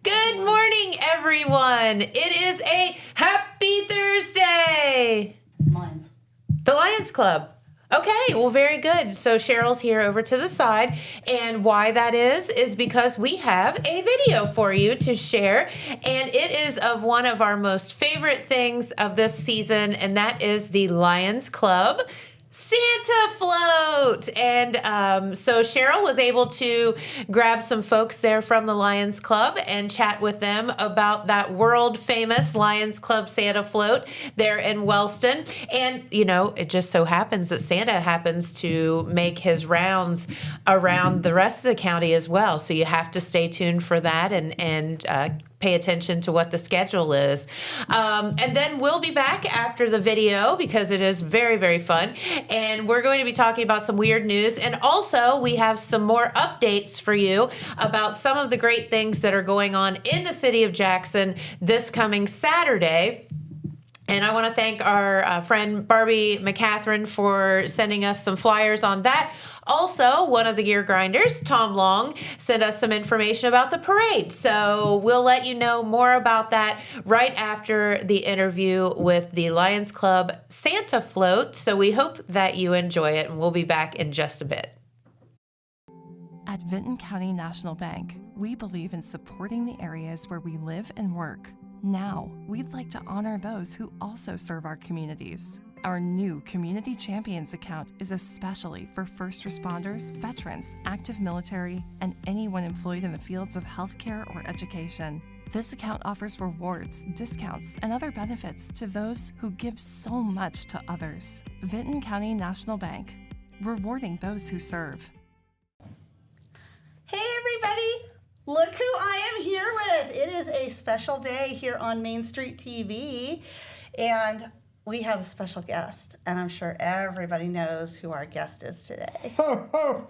Good morning, everyone. It is a happy Thursday. Lions. The Lions Club. Okay, well, very good. So Sheryl's here over to the side. And why that is because we have a video for you to share. And it is of one of our most favorite things of this season, and that is the Lions Club Santa float. And so Sheryl was able to grab some folks there from the Lions Club and chat with them about that world famous Lions Club Santa float there in Wellston. And, you know, it just so happens that Santa happens to make his rounds around the rest of the county as well. So you have to stay tuned for that and pay attention to what the schedule is. And then we'll be back after the video because it is very, very fun. And we're going to be talking about some weird news. And also we have some more updates for you about some of the great things that are going on in the city of Jackson this coming Saturday. And I want to thank our friend Barbie McCatherine for sending us some flyers on that. Also, one of the gear grinders, Tom Long, sent us some information about the parade. So we'll let you know more about that right after the interview with the Lions Club Santa float. So we hope that you enjoy it, and we'll be back in just a bit. At Vinton County National Bank, we believe in supporting the areas where we live and work. Now, we'd like to honor those who also serve our communities. Our new Community Champions account is especially for first responders, veterans, active military, and anyone employed in the fields of healthcare or education. This account offers rewards, discounts, and other benefits to those who give so much to others. Vinton County National Bank, rewarding those who serve. Hey, everybody. Look who I am here with. It is a special day here on Main Street TV, and we have a special guest, and I'm sure everybody knows who our guest is today. Ho, ho,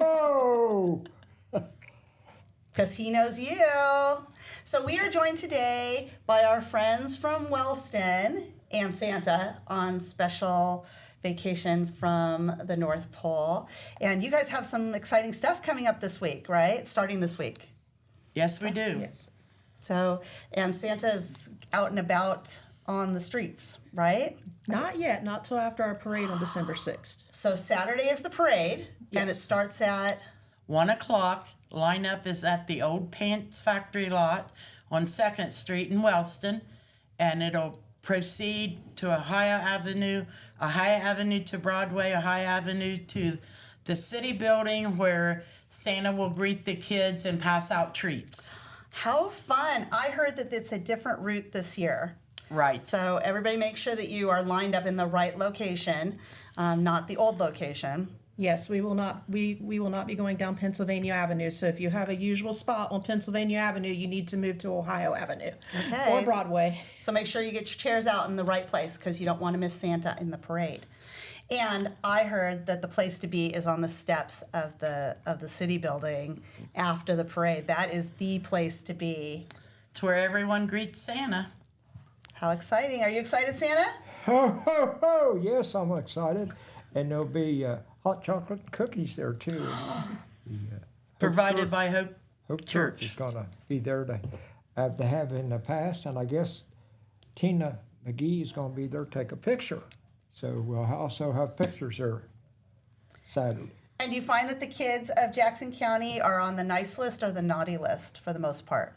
ho! Because he knows you. So we are joined today by our friends from Wellston and Santa on special vacation from the North Pole. And you guys have some exciting stuff coming up this week, right? Starting this week. Yes, we do. Yes. So, and Santa's out and about on the streets, right? Not yet, not till after our parade on December 6th. So Saturday is the parade, and it Yes. starts at 1 o'clock. Lineup is at the old Pants Factory lot on 2nd Street in Wellston, and it'll proceed to Ohio Avenue to Broadway, Ohio Avenue to the city building where Santa will greet the kids and pass out treats. how fun. I heard that it's a different route this year. Right. So everybody make sure that you are lined up in the right location, not the old location. Yes, we will not be going down Pennsylvania Avenue. So if you have a usual spot on Pennsylvania Avenue, you need to move to Ohio Avenue Okay. or Broadway. So make sure you get your chairs out in the right place because you don't want to miss Santa in the parade. And I heard that the place to be is on the steps of the city building after the parade. That is the place to be. It's where everyone greets Santa. How exciting. Are you excited, Santa? Ho, ho, ho! Yes, I'm excited. And there'll be hot chocolate cookies there, too. The, Provided by Hope Church. is going to be there to have in the past. And I guess Tina McGee is going to be there to take a picture. So we'll also have pictures there Saturday. And do you find that the kids of Jackson County are on the nice list or the naughty list for the most part?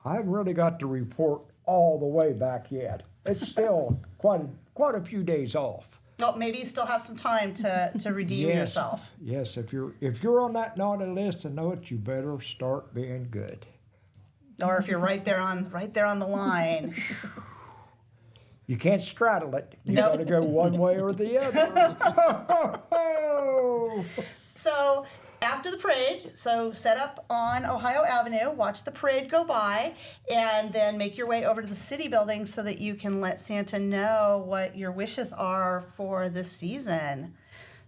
I haven't really got to report all the way back yet. It's still quite a few days off. Oh, maybe you still have some time to redeem yourself. Yes, if you're on that naughty list and know it, you better start being good. Or if you're right there on the line. You can't straddle it. You Nope. got to go one way or the other. So after the parade, so set up on Ohio Avenue, watch the parade go by, and then make your way over to the city building so that you can let Santa know what your wishes are for this season.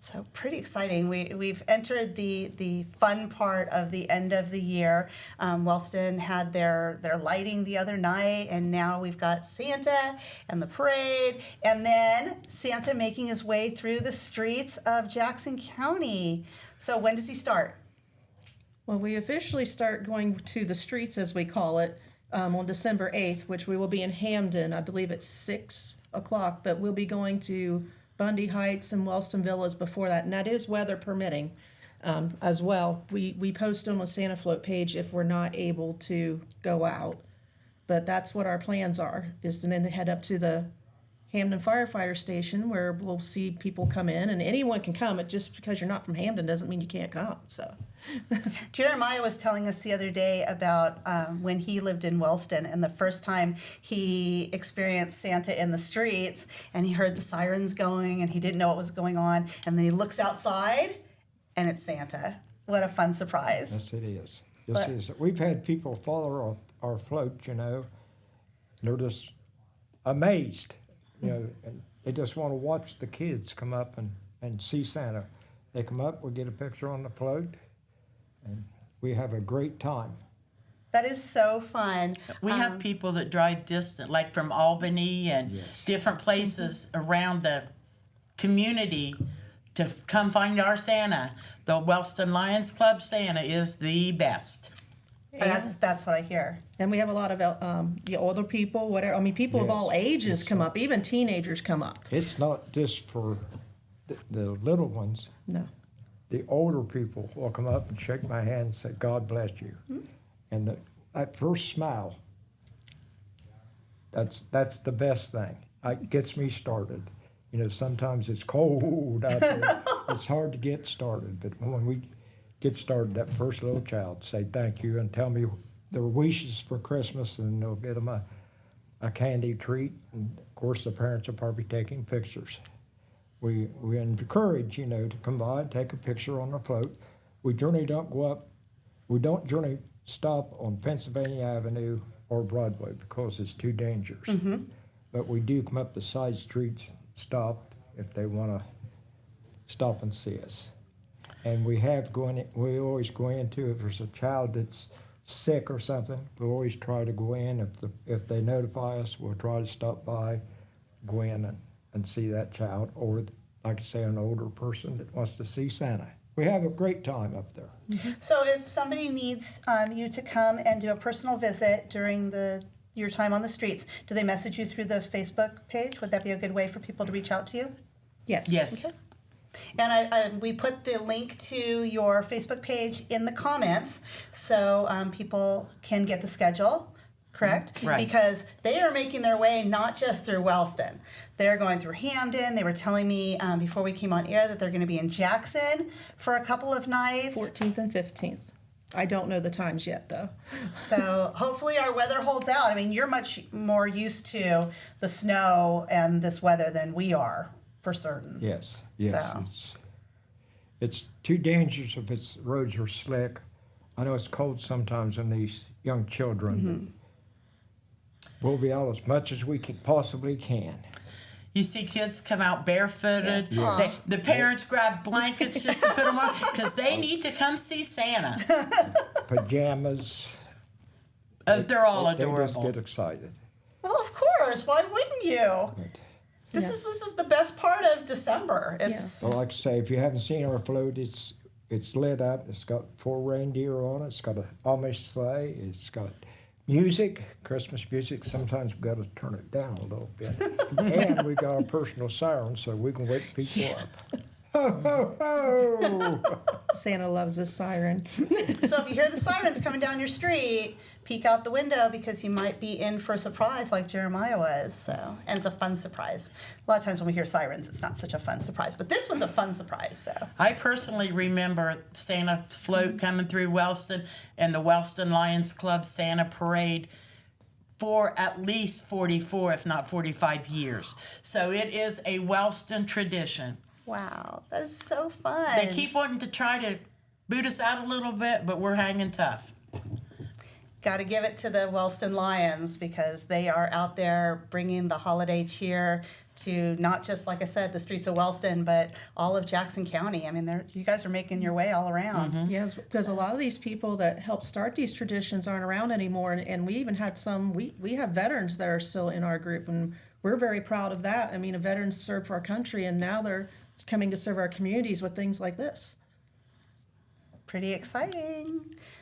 So pretty exciting. We've entered the fun part of the end of the year. Wellston had their lighting the other night, and now we've got Santa and the parade, and then Santa making his way through the streets of Jackson County. So when does he start? Well, we officially start going to the streets, as we call it, on December 8th, which we will be in Hamden. I believe it's 6 o'clock, but we'll be going to Bundy Heights and Wellston Villas before that, and that is weather permitting as well. We post on the Santa Float page if we're not able to go out, but that's what our plans are, is to then head up to the Hamden Firefighter Station where we'll see people come in, and anyone can come. It just because you're not from Hamden doesn't mean you can't come. So, Jeremiah was telling us the other day about when he lived in Wellston and the first time he experienced Santa in the streets, and he heard the sirens going and he didn't know what was going on, and then he looks outside and it's Santa. What a fun surprise. Yes, it is. Yes, it is. We've had people follow our float, you know. They're just amazed, you know, and they just want to watch the kids come up and see Santa. They come up, we get a picture on the float, and we have a great time. That is so fun. We have people that drive distant, like from Albany and Yes. different places around the community to come find our Santa. The Wellston Lions Club Santa is the best. That's what I hear. and we have a lot of the older people, whatever. I mean, people of Yes, all ages yes, come sir. up. Even teenagers come up. It's not just for the little ones. No. The older people will come up and shake my hand and say, God bless you. And that first smile, that's the best thing. It gets me started. You know, sometimes it's cold out there. It's hard to get started. But when we get started, that first little child say thank you and tell me their wishes for Christmas, and they'll get them a candy treat. And of course, the parents will probably taking pictures. We encourage, you know, to come by and take a picture on the float. We generally don't go up, we don't generally stop on Pennsylvania Avenue or Broadway because it's too dangerous. But we do come up the side streets, stop if they want to stop and see us. And we always go into, if there's a child that's sick or something, we always try to go in. If they notify us, we'll try to stop by, go in and see that child, or like I say, an older person that wants to see Santa. We have a great time up there. So if somebody needs you to come and do a personal visit during your time on the streets, do they message you through the Facebook page? Would that be a good way for people to reach out to you? Yes. Yes. Okay. And we put the link to your Facebook page in the comments so people can get the schedule, correct? Right. Because they are making their way not just through Wellston. They're going through Hamden. They were telling me before we came on air that they're going to be in Jackson for a couple of nights. 14th and 15th. I don't know the times yet, though. So hopefully our weather holds out. I mean, you're much more used to the snow and this weather than we are, for certain. Yes. So. It's too dangerous if roads are slick. I know it's cold sometimes on these young children. But we'll be out as much as we possibly can. You see kids come out barefooted. Yeah. The parents grab blankets just to put them on because they need to come see Santa. Pajamas. They're all They just adorable. get excited. Well, of course. Why wouldn't you? But, This is the best part of December. It's well, like I say, if you haven't seen our float, it's lit up. It's got 4 reindeer on it. It's got an Amish sleigh. It's got music, Christmas music. Sometimes we've got to turn it down a little bit. And we got our personal siren so we can wake people up. Ho, ho, ho! Santa loves a siren. so if you hear the sirens coming down your street, peek out the window because you might be in for a surprise like Jeremiah was. So, and it's a fun surprise. A lot of times when we hear sirens, it's not such a fun surprise, but this one's a fun surprise. So I personally remember Santa float coming through Wellston and the Wellston Lions Club Santa Parade for at least 44, if not 45 years. So it is a Wellston tradition. wow, that is so fun. They keep wanting to try to boot us out a little bit, but we're hanging tough. Got to give it to the Wellston Lions because they are out there bringing the holiday cheer to not just, like I said, the streets of Wellston, but all of Jackson County. I mean, you guys are making your way all around. Yes, because a lot of these people that helped start these traditions aren't around anymore, and we even had some. We have veterans that are still in our group, and we're very proud of that. I mean, a veteran served for our country, and now they're coming to serve our communities with things like this. Pretty exciting.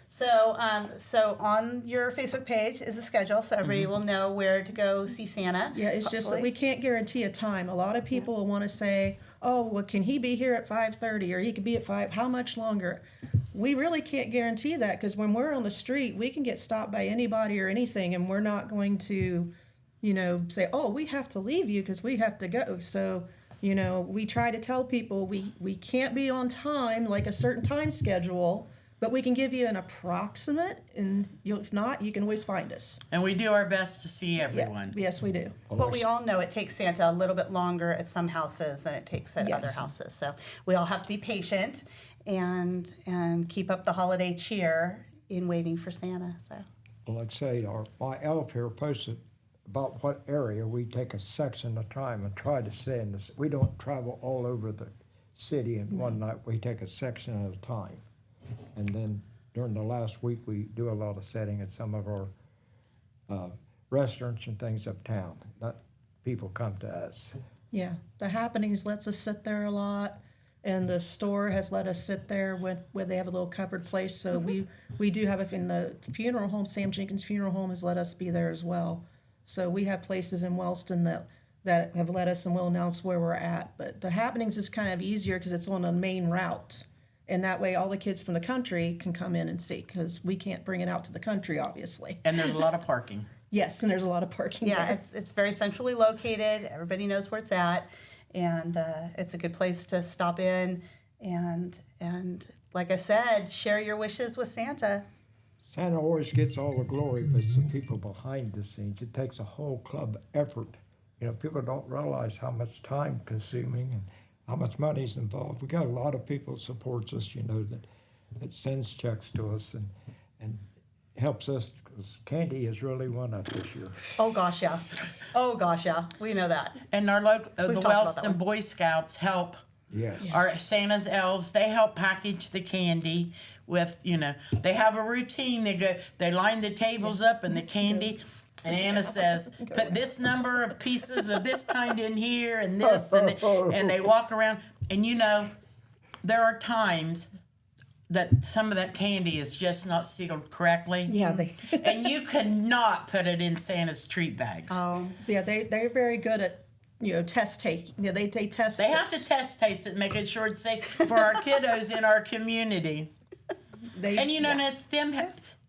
So, so on your Facebook page is a schedule, so everybody will know where to go see Santa. Yeah, it's just that hopefully. we can't guarantee a time. A lot of people will want to say, oh, well, can he be here at 5:30 or he could be at 5? How much longer? We really can't guarantee that because when we're on the street, we can get stopped by anybody or anything, and we're not going to, say, oh, we have to leave you because we have to go. So, we try to tell people we can't be on time, like a certain time schedule, but we can give you an approximate, and if not, you can always find us. And we do our best to see Yeah. everyone. Yes, we do. But we all know it takes Santa a little bit longer at some houses than it takes at other Yes. houses. So we all have to be patient and keep up the holiday cheer in waiting for Santa. So Like I say, my elf here posted about what area we take a section at a time and try to stay in this. We don't travel all over the city in one night. We take a section at a time. And then during the last week, we do a lot of setting at some of our restaurants and things uptown. People come to us. Yeah, the Happenings lets us sit there a lot, and the store has let us sit there where they have a little covered place. So we do have it in the funeral home. Sam Jenkins Funeral Home has let us be there as well. So we have places in Wellston that have let us, and we'll announce where we're at. But the Happenings is kind of easier because it's on a main route. And that way all the kids from the country can come in and see, because we can't bring it out to the country, obviously. And there's a lot of parking. Yes, and there's a lot of parking yeah, there. it's very centrally located. Everybody knows where it's at, and it's a good place to stop in and like I said, share your wishes with Santa. Santa always gets all the glory, but it's the people behind the scenes. It takes a whole club effort. People don't realize how much time consuming and how much money is involved. We got a lot of people that supports us, that sends checks to us and helps us, because candy has really won out this year. Oh gosh, yeah. We know that. And our We've the talked about that Wellston one. Boy Scouts help. Yes. Our Santa's elves, they help package the candy with, they have a routine. They line the tables up and the candy. And Anna says, put this number of pieces of this kind in here and this, and they walk around. And there are times that some of that candy is just not sealed correctly. Yeah, And you cannot put it in Santa's treat bags. yeah, they're very good at test taking. Yeah, they test. They have to test taste it, making sure it's safe for our kiddos in our community. And and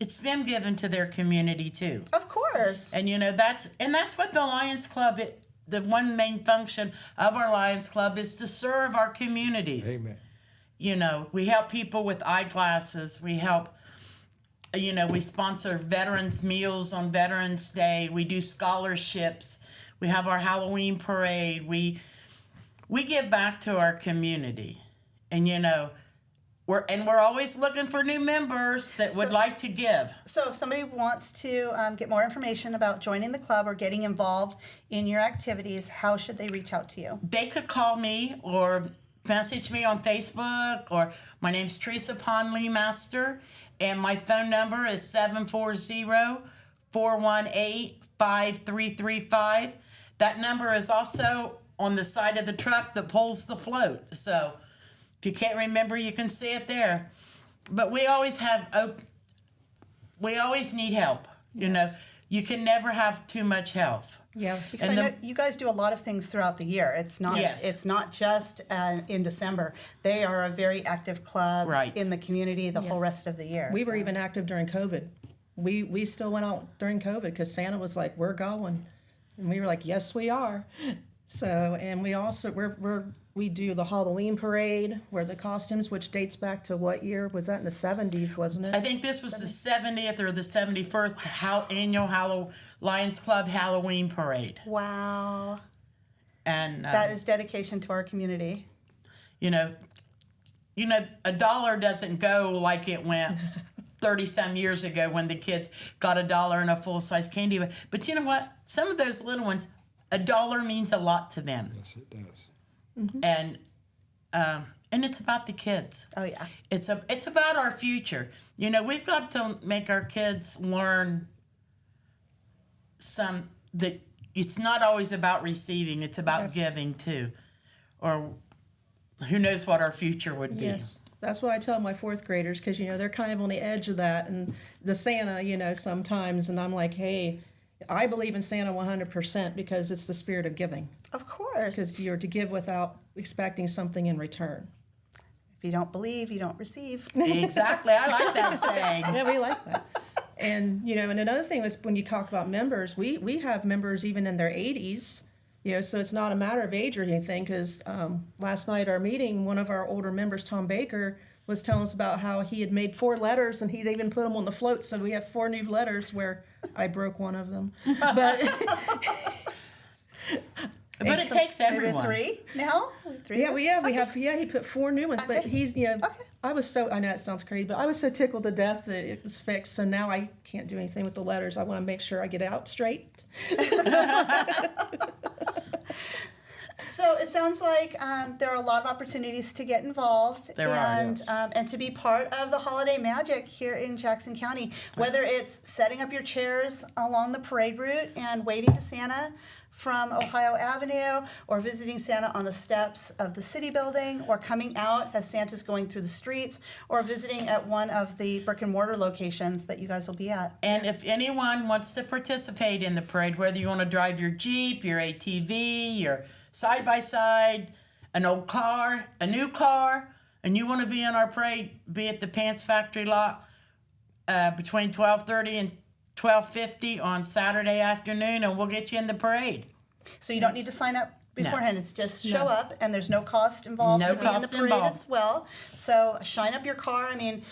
it's them giving to their community too. Of course. And that's what the Lions Club, the one main function of our Lions Club is to serve our communities. Amen. We help people with eyeglasses. We help, we sponsor veterans meals on Veterans Day. We do scholarships. We have our Halloween parade. We give back to our community. And we're always looking for new members that would like to give. So if somebody wants to get more information about joining the club or getting involved in your activities, how should they reach out to you? They could call me or message me on Facebook, or my name's Teresa Ponley Master, and my phone number is 740-418-5335. That number is also on the side of the truck that pulls the float. So if you can't remember, you can see it there. But we always need help. You can never have too much help. Yeah. Because I know you guys do a lot of things throughout the year. It's not Yes. It's not just in December. They are a very active club Right. in the community the whole rest of the year. We were even active during COVID. We still went out during COVID because Santa was like, "We're going," and we were like, "Yes, we are." So, and we also we do the Halloween parade where the costumes, which dates back to what year was that? In the 70s, wasn't it? I think this was the 70th or the 71st annual Lions Club Halloween parade. Wow. And That is dedication to our community. a dollar doesn't go like it went 30-some years ago when the kids got $1 and a full-size candy. But you know what? Some of those little ones, $1 means a lot to them. Yes, it does. And it's about the kids. Oh yeah. It's about our future. We've got to make our kids learn that it's not always about receiving, it's about Yes. giving too. Or who knows what our future would be. Yes. That's what I tell my fourth graders, because, they're kind of on the edge of that. And the Santa, sometimes, and I'm like, hey, I believe in Santa 100% because it's the spirit of giving. Of course. Because you're to give without expecting something in return. If you don't believe, you don't receive. Exactly. I like that saying. Yeah, we like that. And, and another thing is when you talk about members, we have members even in their 80s, so it's not a matter of age or anything, because last night our meeting, one of our older members, Tom Baker, was telling us about how he had made 4 letters and he'd even put them on the float. So we have 4 new letters where I broke one of them. But But it takes everyone. Maybe 3 now? 3? yeah, we have he put 4 new ones, but he's, I know it sounds crazy, but I was so tickled to death that it was fixed, so now I can't do anything with the letters. I want to make sure I get it out straight. So it sounds like there are a lot of opportunities to get involved and to be part of the holiday magic here in Jackson County, whether it's setting up your chairs along the parade route and waving to Santa from Ohio Avenue, or visiting Santa on the steps of the city building, or coming out as Santa's going through the streets, or visiting at one of the brick and mortar locations that you guys will be at. And if anyone wants to participate in the parade, whether you want to drive your Jeep, your ATV, your side-by-side, an old car, a new car, and you want to be in our parade, be at the Pants Factory lot between 12:30 and 12:50 on Saturday afternoon, and we'll get you in the parade. So you don't need to sign up beforehand. It's just show up, and there's no cost involved to be in the parade as well. So shine up your car. I mean,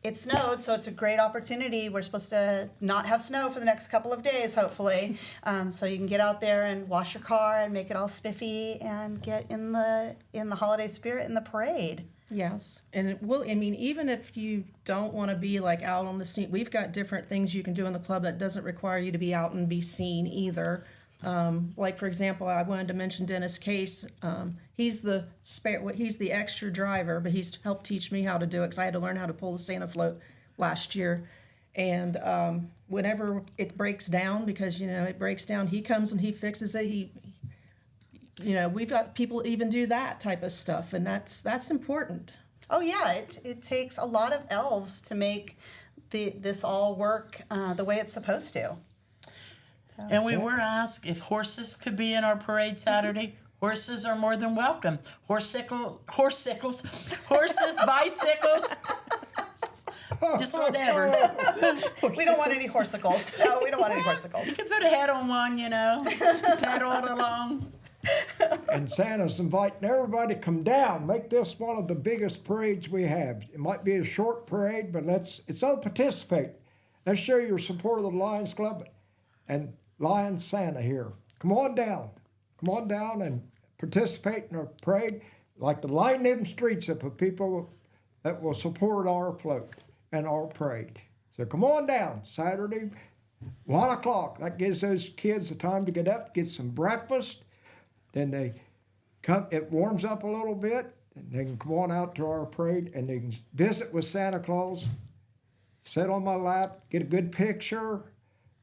it snowed, so it's a great opportunity. We're supposed to not have snow for the next couple of days, hopefully. So you can get out there and wash your car and make it all spiffy and get in the holiday spirit in the parade. Yes, and even if you don't want to be like out on the scene, we've got different things you can do in the club that doesn't require you to be out and be seen either. Like, for example, I wanted to mention Dennis Case. He's the extra driver, but he's helped teach me how to do it, because I had to learn how to pull the Santa float last year. And whenever it breaks down, because it breaks down, he comes and he fixes it. We've got people even do that type of stuff, and that's important. Oh yeah, it takes a lot of elves to make this all work the way it's supposed to. And we were asked if horses could be in our parade Saturday. Horses are more than welcome. Horses, bicycles, just whatever. We don't want any horsicles. No, we don't want any horsicles. You can put a head on one, pedal it along. And Santa's inviting everybody to come down. Make this one of the biggest parades we have. It might be a short parade, but it's all participate. Let's show your support of the Lions Club and Lion Santa here. Come on down. Come on down and participate in our parade. Like to line them streets up with people that will support our float and our parade. So come on down Saturday, 1 o'clock. That gives those kids the time to get up, get some breakfast. Then they come, it warms up a little bit, and they can come on out to our parade, and they can visit with Santa Claus, sit on my lap, get a good picture,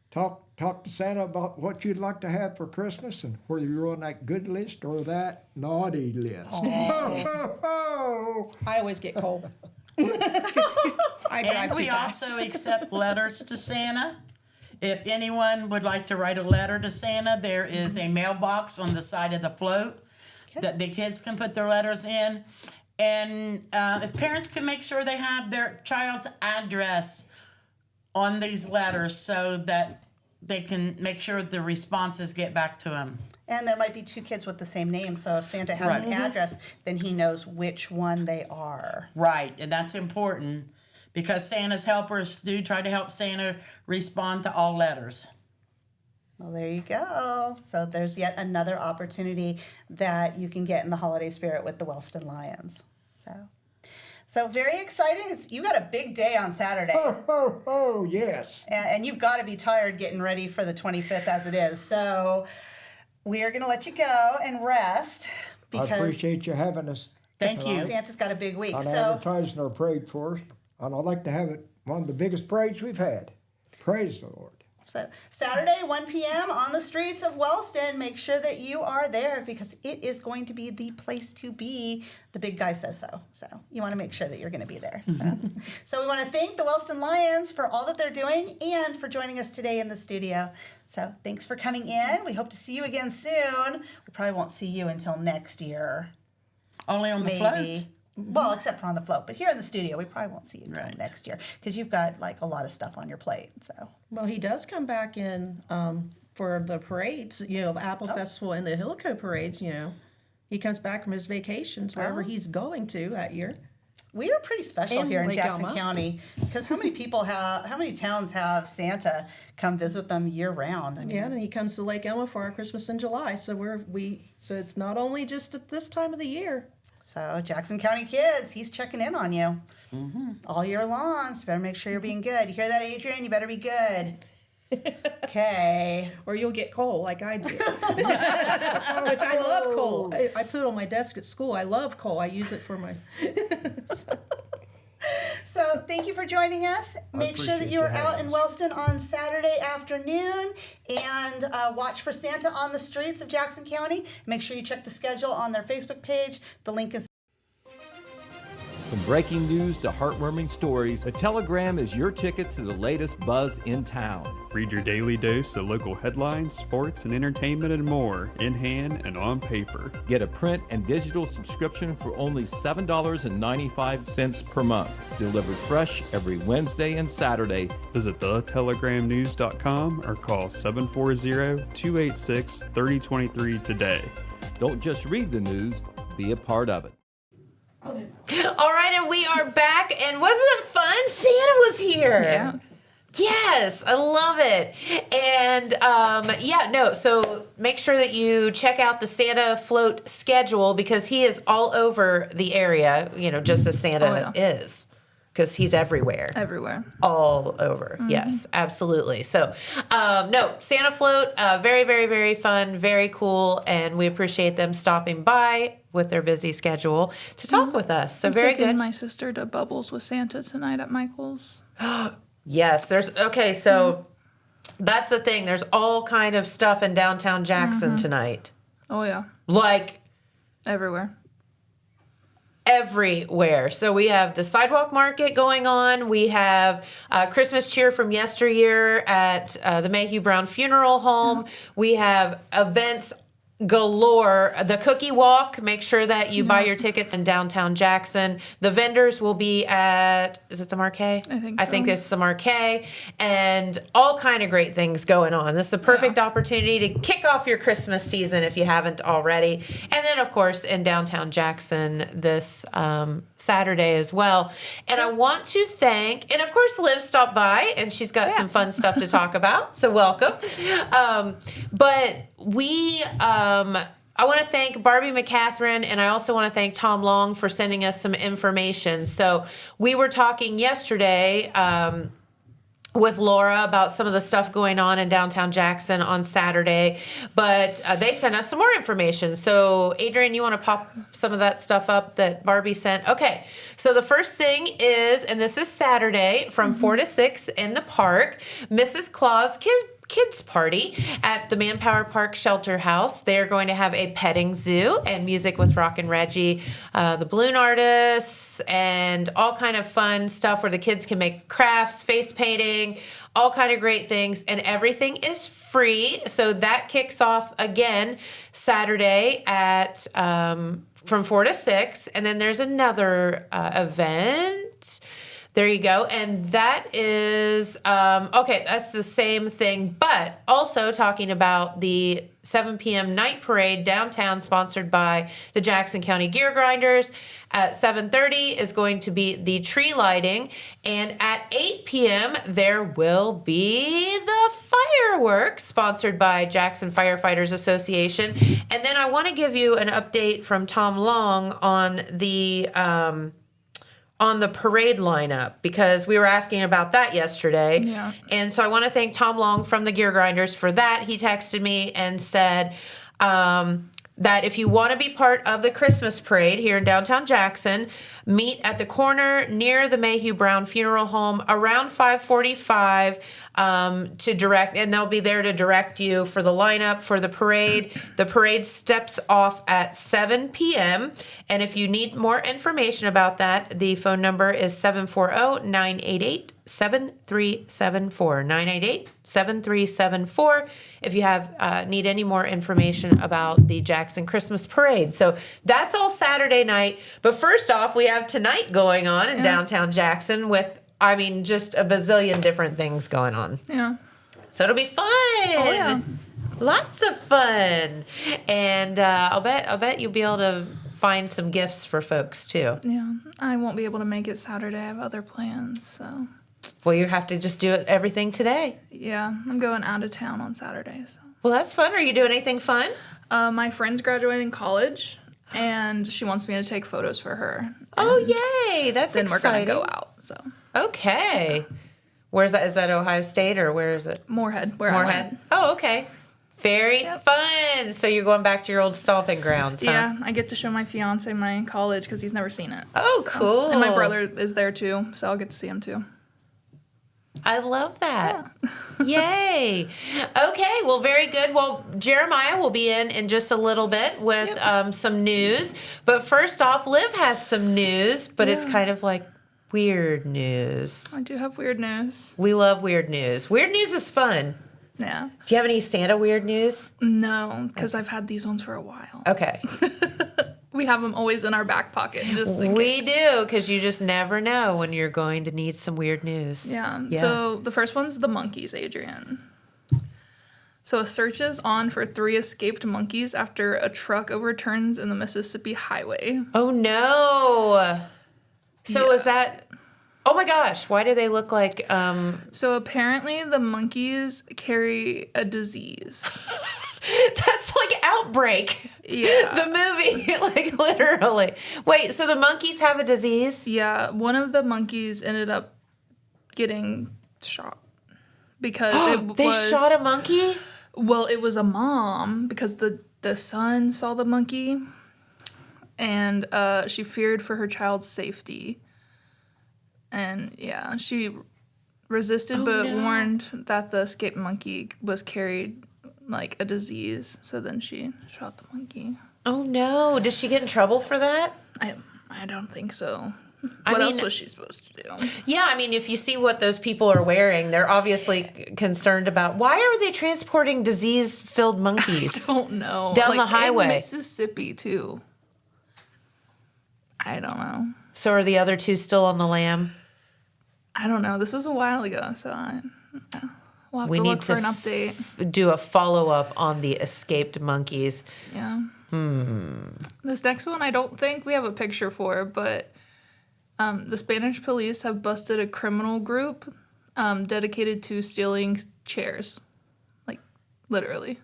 talk to Santa about what you'd like to have for Christmas, and whether you're on that good list or that naughty list. Oh. I always get cold. And we also accept letters to Santa. If anyone would like to write a letter to Santa, there is a mailbox on the side of the float that the kids can put their letters in. And if parents can make sure they have their child's address on these letters so that they can make sure the responses get back to them. And there might be 2 kids with the same name, so if Santa has an address, then he knows which one they are. Right, and that's important, because Santa's helpers do try to help Santa respond to all letters. Well, there you go. So there's yet another opportunity that you can get in the holiday spirit with the Wellston Lions. So very exciting. You got a big day on Saturday. Oh, yes. And you've got to be tired getting ready for the 25th as it is. So we are going to let you go and rest. I appreciate you having us. Thank you. Santa's got a big week. I'm advertising our parade for us, and I'd like to have it one of the biggest parades we've had. Praise the Lord. So Saturday, 1 p.m. on the streets of Wellston. Make sure that you are there because it is going to be the place to be. The big guy says so. So you want to make sure that you're going to be there. So we want to thank the Wellston Lions for all that they're doing and for joining us today in the studio. So thanks for coming in. We hope to see you again soon. We probably won't see you until next year. Only on the float? Well, except for on the float. But here in the studio, we probably won't see you until Right. next year because you've got like a lot of stuff on your plate. So Well, he does come back in for the parades, the Apple Festival and the Hillco parades, He comes back from his vacations, wherever he's going to that year. we are pretty special And here in Lake Jackson Elma. County because how many towns have Santa come visit them year round? I mean, Yeah, and he comes to Lake Elma for our Christmas in July. So so it's not only just at this time of the year. So Jackson County kids, he's checking in on you all year long. So you better make sure you're being good. You hear that, Adrian? You better be good. Okay. Or you'll get coal like I do. Which I love coal. I put it on my desk at school. I love coal. I use it for my... So thank you for joining us. Make sure that appreciate you are you out having in us. Wellston on Saturday afternoon and watch for Santa on the streets of Jackson County. Make sure you check the schedule on their Facebook page. The link is From breaking news to heartwarming stories, the Telegram is your ticket to the latest buzz in town. Read your daily dose of local headlines, sports, and entertainment and more in hand and on paper. Get a print and digital subscription for only $7.95 per month. Delivered fresh every Wednesday and Saturday. Visit thetelegramnews.com or call 740-286-3023 today. Don't just read the news, be a part of it. All right, and we are back. And wasn't it fun? Santa was here. Yeah. Yes, I love it. And so make sure that you check out the Santa float schedule because he is all over the area, just as Santa is. Because he's everywhere. Everywhere. All over. Yes, absolutely. So, Santa float, very, very, very fun, very cool. And we appreciate them stopping by with their busy schedule to talk with us. So I'm very taking good. my sister to Bubbles with Santa tonight at Michael's. Yes, so that's the thing. There's all kind of stuff in downtown Jackson tonight. Oh, yeah. Like Everywhere. everywhere. So we have the sidewalk market going on. We have Christmas cheer from yesteryear at the Mayhew Brown Funeral Home. We have events galore. The cookie walk. Make sure that you buy your tickets in downtown Jackson. The vendors will be at, is it the Marquee? I think so. it's the Marquee, and all kind of great things going on. This is the perfect opportunity to kick off your Christmas season if you haven't already. And then, of course, in downtown Jackson this Saturday as well. And I want to thank, and of course, Liv stopped by, and she's got some fun stuff to talk about. So welcome. But I want to thank Barbie McCatherine, and I also want to thank Tom Long for sending us some information. So we were talking yesterday with Laura about some of the stuff going on in downtown Jackson on Saturday, but they sent us some more information. So Adrian, you want to pop some of that stuff up that Barbie sent? Okay, so the first thing is, and this is Saturday from 4 to 6 in the park, Mrs. Claus Kids Party at the Manpower Park Shelter House. They're going to have a petting zoo and music with Rock and Reggie, the balloon artists, and all kind of fun stuff where the kids can make crafts, face painting, all kind of great things, and everything is free. So that kicks off again Saturday at from 4 to 6, and then there's another event. There you go. And that is, that's the same thing, but also talking about the 7 p.m. night parade downtown sponsored by the Jackson County Gear Grinders. At 7:30 is going to be the tree lighting. And at 8 p.m., there will be the fireworks sponsored by Jackson Firefighters Association. And then I want to give you an update from Tom Long on the parade lineup because we were asking about that yesterday. Yeah. And so I want to thank Tom Long from the Gear Grinders for that. He texted me and said that if you want to be part of the Christmas parade here in downtown Jackson, meet at the corner near the Mayhew Brown Funeral Home around 5:45. to direct, and they'll be there to direct you for the lineup for the parade. The parade steps off at 7 p.m. And if you need more information about that, the phone number is 740-988-7374. 988-7374 if you have need any more information about the Jackson Christmas Parade. So that's all Saturday night. But first off, we have tonight going on in downtown Jackson with, I mean, just a bazillion different things going on. Yeah. So it'll be fun. Oh, yeah. Lots of fun. And I'll bet you'll be able to find some gifts for folks too. Yeah. I won't be able to make it Saturday. I have other plans, so. Well, you have to just do everything today. Yeah, I'm going out of town on Saturday, so. Well, that's fun. Are you doing anything fun? My friend's graduating college, and she wants me to take photos for her. Oh, yay. That's Then exciting. we're going to go out, so. Okay. Where's that? Is that Ohio State or where is it? Moorhead, where I Moorhead. went. Oh, okay. Very fun. So you're going back to your old stomping grounds, huh? Yeah, I get to show my fiance my college because he's never seen it. Oh, cool. And my brother is there too, so I'll get to see him too. I love that. Yay. Okay, well, very good. Well, Jeremiah will be in just a little bit with some news. But first off, Liv has some news, but it's kind of like weird news. I do have weird news. We love weird news. Weird news is fun. Yeah. Do you have any Santa weird news? No, because I've had these ones for a while. Okay. We have them always in our back pocket. Just in We case. do, because you just never know when you're going to need some weird news. Yeah. So the first one's the monkeys, Adrian. So a search is on for 3 escaped monkeys after a truck overturns in the Mississippi highway. Oh, no. So is that... Oh, my gosh. Why do they look like... So apparently the monkeys carry a disease. That's like Outbreak. Yeah. The movie, like literally. Wait, so the monkeys have a disease? Yeah, one of the monkeys ended up getting shot because They shot a monkey? Well, it was a mom because the son saw the monkey, and she feared for her child's safety. And yeah, she resisted but warned that the escaped monkey was carried like a disease. So then she shot the monkey. Oh no! Did she get in trouble for that? I don't think so. I What mean- else was she supposed to do? Yeah, I mean, if you see what those people are wearing, they're obviously concerned about why are they transporting disease-filled monkeys? I don't know. Down the highway. In Mississippi too. I don't know. So are the other two still on the lam? I don't know. This was a while ago, so we'll have to look for an update. Do a follow-up on the escaped monkeys. Yeah. This next one, I don't think we have a picture for, but the Spanish police have busted a criminal group dedicated to stealing chairs. Like, literally.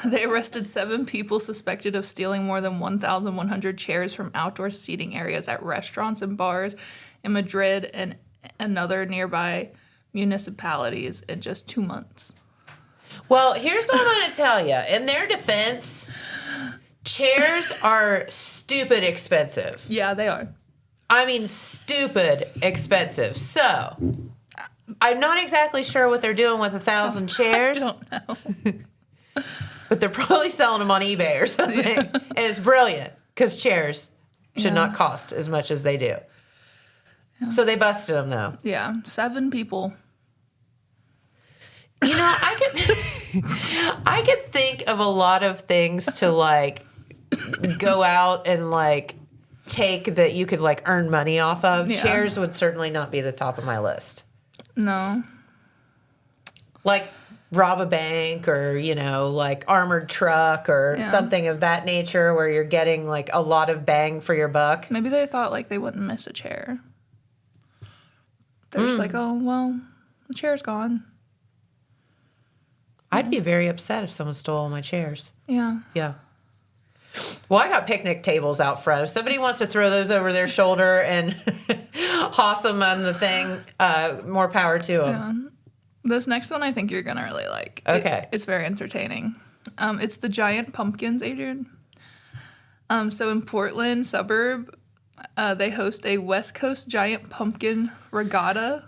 They arrested 7 people suspected of stealing more than 1,100 chairs from outdoor seating areas at restaurants and bars in Madrid and another nearby municipalities in just 2 months. Well, here's what I'm going to tell you. In their defense, chairs are stupid expensive. Yeah, they are. I mean, stupid expensive. So, I'm not exactly sure what they're doing with 1,000 chairs. I don't know. But they're probably selling them on eBay or something. Yeah. And it's brilliant because chairs should not cost as much as they do. Yeah. So they busted them, though. Yeah, 7 people. You know, I could think of a lot of things to like go out and like take that you could like earn money off of. Yeah. Chairs would certainly not be the top of my list. No. Like rob a bank or, you know, like armored truck or something of that nature where you're getting like a lot of bang for your buck. Maybe they thought like they wouldn't miss a chair. They're just like, oh, well, the chair's gone. I'd be very upset if someone stole all my chairs. Yeah. Yeah. Well, I got picnic tables out front. If somebody wants to throw those over their shoulder and hoss them on the thing, more power to them. Yeah. This next one I think you're going to really like. Okay. It's very entertaining. It's the giant pumpkins, Adrian. So in Portland suburb, They host a West Coast Giant Pumpkin Regatta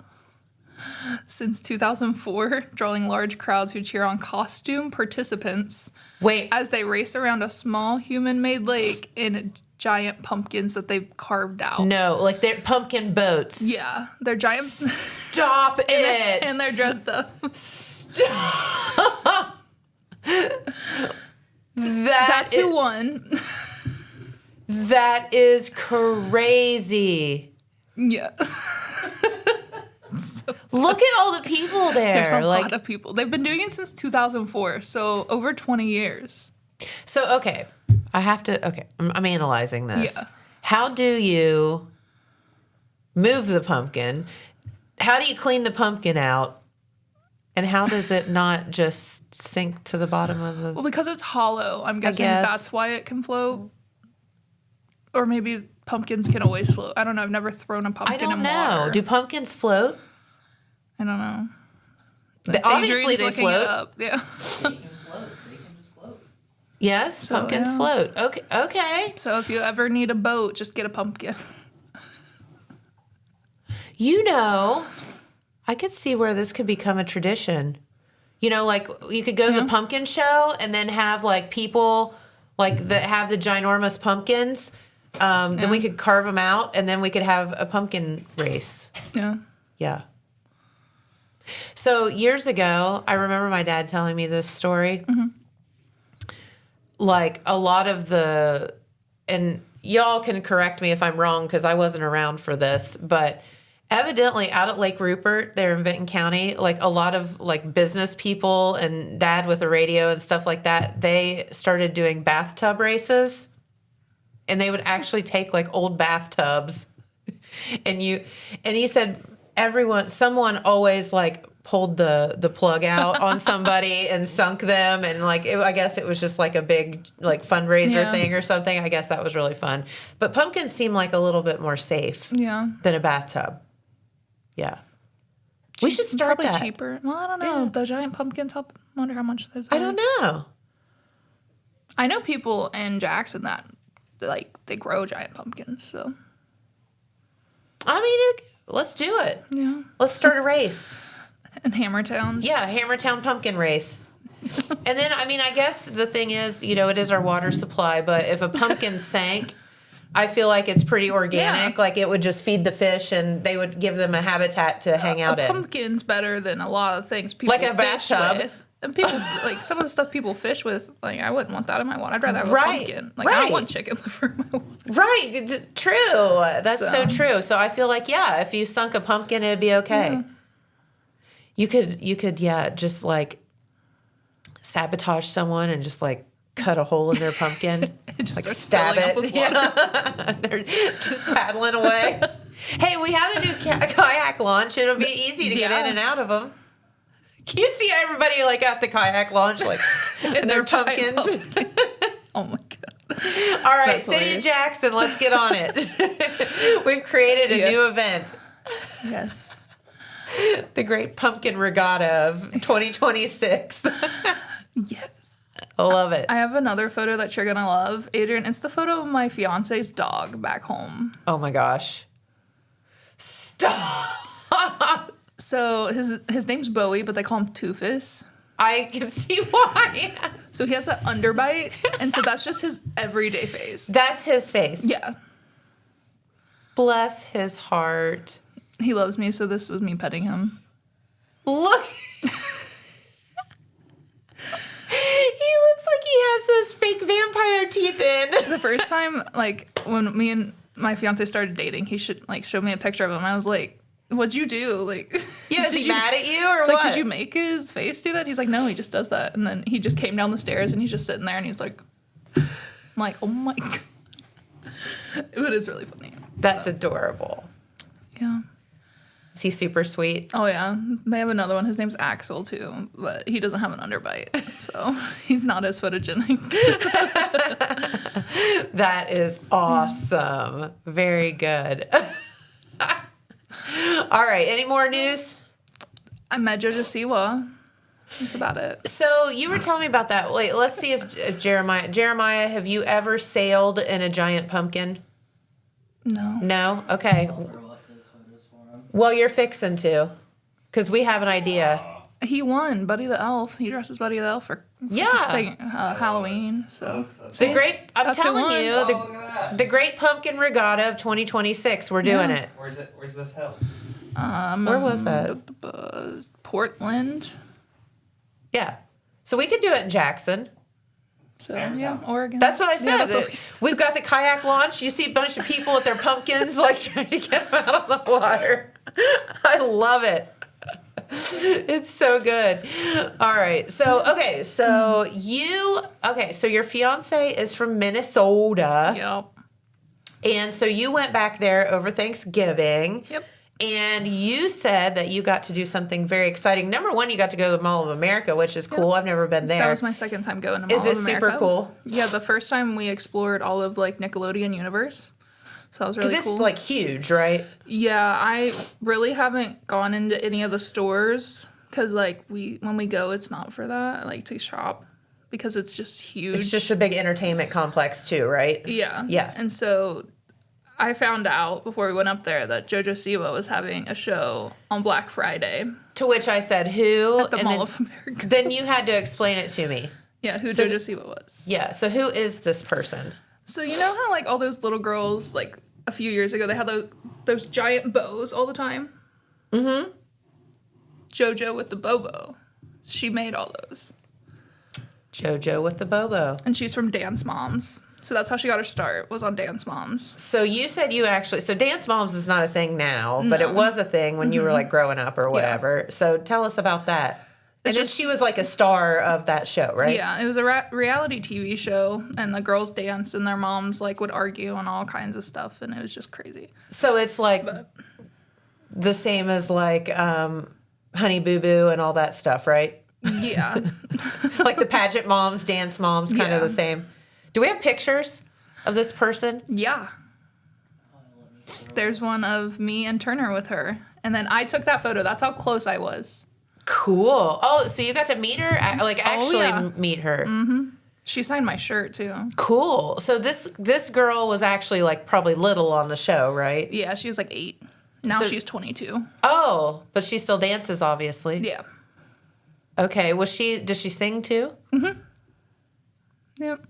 since 2004, drawing large crowds who cheer on costume participants Wait, as they race around a small human-made lake in giant pumpkins that they've carved out. no, like they're pumpkin boats. Yeah, they're giant. Stop it. And they're dressed up. Stop. That's who won. That is crazy. Yeah. Look at all the people there. There's a lot of people. They've been doing it since 2004, so over 20 years. So, okay. I'm analyzing this. Yeah. How do you move the pumpkin? How do you clean the pumpkin out? And how does it not just sink to the bottom of the... Well, because it's hollow, I'm guessing guess. that's why it can float. Or maybe pumpkins can always float. I don't know. I've never thrown a I pumpkin don't in know. water. Do pumpkins float? I don't know. Obviously Adrian's they looking float. it up. Yeah. Yes, pumpkins yeah. float. Okay. So if you ever need a boat, just get a pumpkin. You know, I could see where this could become a tradition. You know, like you could go to the pumpkin show and then have like people like that have the ginormous pumpkins. Then we could carve them out and then we could have a pumpkin race. Yeah. Yeah. So years ago, I remember my dad telling me this story. Mm-hmm. Like a lot of and y'all can correct me if I'm wrong because I wasn't around for this, but evidently out at Lake Rupert there in Vinton County, like a lot of like business people and dad with a radio and stuff like that, they started doing bathtub races. And they would actually take like old bathtubs and he said someone always like pulled the plug out on somebody and sunk them. And like, I guess it was just like a big like fundraiser thing or something. I guess that was really fun. But pumpkins seem like a little bit more safe than a bathtub. Yeah. We should start Probably that. cheaper. Well, I don't know. The giant pumpkins help. I wonder how much those are. I don't know. I know people in Jackson that like they grow giant pumpkins. So I mean, let's do it. yeah. Let's start a race. In Hammertown. Yeah, Hammertown pumpkin race. And then, I mean, I guess the thing is, you know, it is our water supply, but if a pumpkin sank, I feel like it's pretty organic. Yeah. Like it would just feed the fish and they would give them a habitat to hang out a in. pumpkin's better than a lot of things people Like a fish bathtub. with. And people like some of the stuff people fish with, like I wouldn't want that in my water. I'd rather have a Right, pumpkin. Like I don't right. want chicken liver in my water. Right. True. That's so true. So I feel like, yeah, if you sunk a pumpkin, it'd be okay. Yeah. You could, just like sabotage someone and just like cut a hole in their pumpkin. It just like starts stab filling it. up with water. Yeah. They're just paddling away. Hey, we have a new kayak launch. It'll be easy to get in and out of them. You see everybody like at the kayak launch, like in their pumpkins. Oh my god! All right, That's City of hilarious. Jackson, let's get on it. We've created a new event, Yes. the Great Pumpkin Regatta of 2026. Yes. I love it. I have another photo that you're gonna love, Adrian. It's the photo of my fiance's dog back home. Oh my gosh! Stop. So his name's Bowie, but they call him Toofus. I can see why. So he has that underbite, and so that's just his everyday face. That's his face. Yeah. Bless his heart. He loves me, so this was me petting him. Look. He looks like he has those fake vampire teeth in. The first time, like, when me and my fiance started dating, he showed me a picture of him. I was like, what'd you do? Like, Yeah, is did he you- mad at you or It's what? like, did you make his face do that? He's like, no, he just does that. And then he just came down the stairs and he's just sitting there and he's like, I'm like, oh my God. It is really funny. That's adorable. Yeah. Is he super sweet? Oh, yeah. They have another one. His name's Axel, too, but he doesn't have an underbite. So he's not as photogenic. That is awesome. Very good. All right. Any more news? I met Jojo Siwa. That's about it. So you were telling me about that. Wait, let's see if Jeremiah, have you ever sailed in a giant pumpkin? No. No? Okay. Well, you're fixing to. Because we have an idea. He won Buddy the Elf. He dresses Buddy the Elf for Halloween. So I'm That's who telling won. you, the Great Pumpkin Regatta of 2026, we're doing it. Where's this held? Where was that? Portland. Yeah. So we could do it in Jackson. So Oregon. That's what I said. Yeah, that's what we said. We've got the kayak launch. You see a bunch of people with their pumpkins, like trying to get them out of the water. I love it. It's so good. All right. So your fiance is from Minnesota. Yep. And so you went back there over Thanksgiving. Yep. And you said that you got to do something very exciting. Number one, you got to go to the Mall of America, which is cool. I've never been there. That was my second time going to Mall of America. Is it super cool? Yeah, the first time we explored all of like Nickelodeon universe. So that was really cool. Because it's like huge, right? Yeah, I really haven't gone into any of the stores because like when we go, it's not for that. I like to shop because it's just huge. It's just a big entertainment complex too, right? Yeah. Yeah. And so I found out before we went up there that JoJo Siwa was having a show on Black Friday. To which I said, who? At the Mall of America. Then you had to explain it to me. Yeah, who JoJo Siwa was. Yeah, so who is this person? So you know how like all those little girls like a few years ago they had those giant bows all the time? Mm-hmm. JoJo with the bobo. She made all those. JoJo with the bobo. And she's from Dance Moms. So that's how she got her start, was on Dance Moms. So you said so Dance Moms is not a thing now, but it was a thing when you were like growing up or whatever. Yeah. So tell us about that. And then she was like a star of that show, right? Yeah, it was a reality TV show, and the girls danced, and their moms like would argue and all kinds of stuff, and it was just crazy. So it's like the same as like Honey Boo Boo and all that stuff, right? Yeah. Like the pageant moms, dance moms, kind of the same. Do we have pictures of this person? Yeah. There's one of me and Turner with her, and then I took that photo. That's how close I was. Cool. Oh, so you got to meet her? Like actually meet her? Mm-hmm. She signed my shirt too. Cool. So this girl was actually like probably little on the show, right? Yeah, she was like 8. Now she's 22. Oh, but she still dances, obviously. Yeah. Okay. Does she sing too? Mm-hmm. Yep.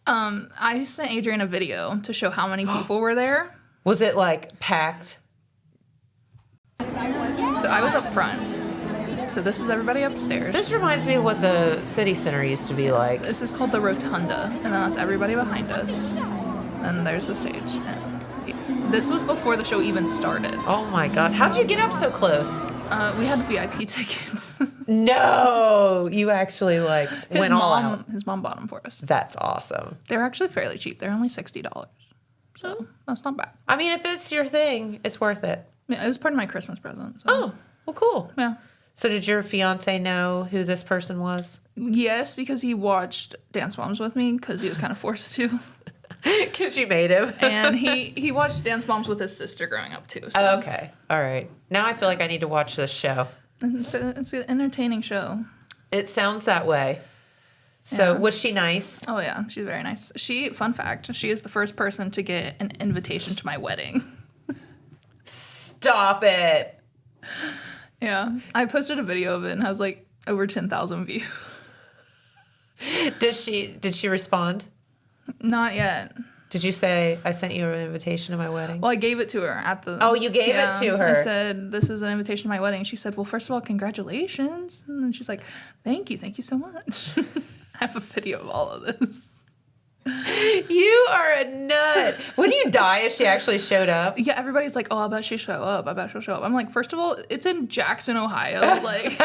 I sent Adrian a video to show how many people were there. Was it like packed? So I was up front. So this is everybody upstairs. This reminds me of what the city center used to be like. This is called the Rotunda, and then that's everybody behind us. And there's the stage. And this was before the show even started. Oh my God. How'd you get up so close? We had VIP tickets. No, you actually like went all out. His mom bought them for us. That's awesome. They're actually fairly cheap. They're only $60. So that's not bad. I mean, if it's your thing, it's worth it. Yeah, it was part of my Christmas present. So. Oh, well, cool. Yeah. So did your fiance know who this person was? Yes, because he watched Dance Moms with me because he was kind of forced to. Because you made him. And he watched Dance Moms with his sister growing up too. So. Oh, okay. All right. Now I feel like I need to watch this show. It's an entertaining show. It sounds that way. So was she nice? Oh yeah, she's very nice. Fun fact, she is the first person to get an invitation to my wedding. Stop it. Yeah, I posted a video of it and has like over 10,000 views. Did she respond? Not yet. Did you say, I sent you an invitation to my wedding? Well, I gave it to her at the... Oh, you gave it to her. I said, this is an invitation to my wedding. She said, well, first of all, congratulations. And then she's like, thank you so much. I have a video of all of this. You are a nut. Wouldn't you die if she actually showed up? Yeah, everybody's like, oh, I bet she'll show up. I'm like, first of all, it's in Jackson, Ohio. Like,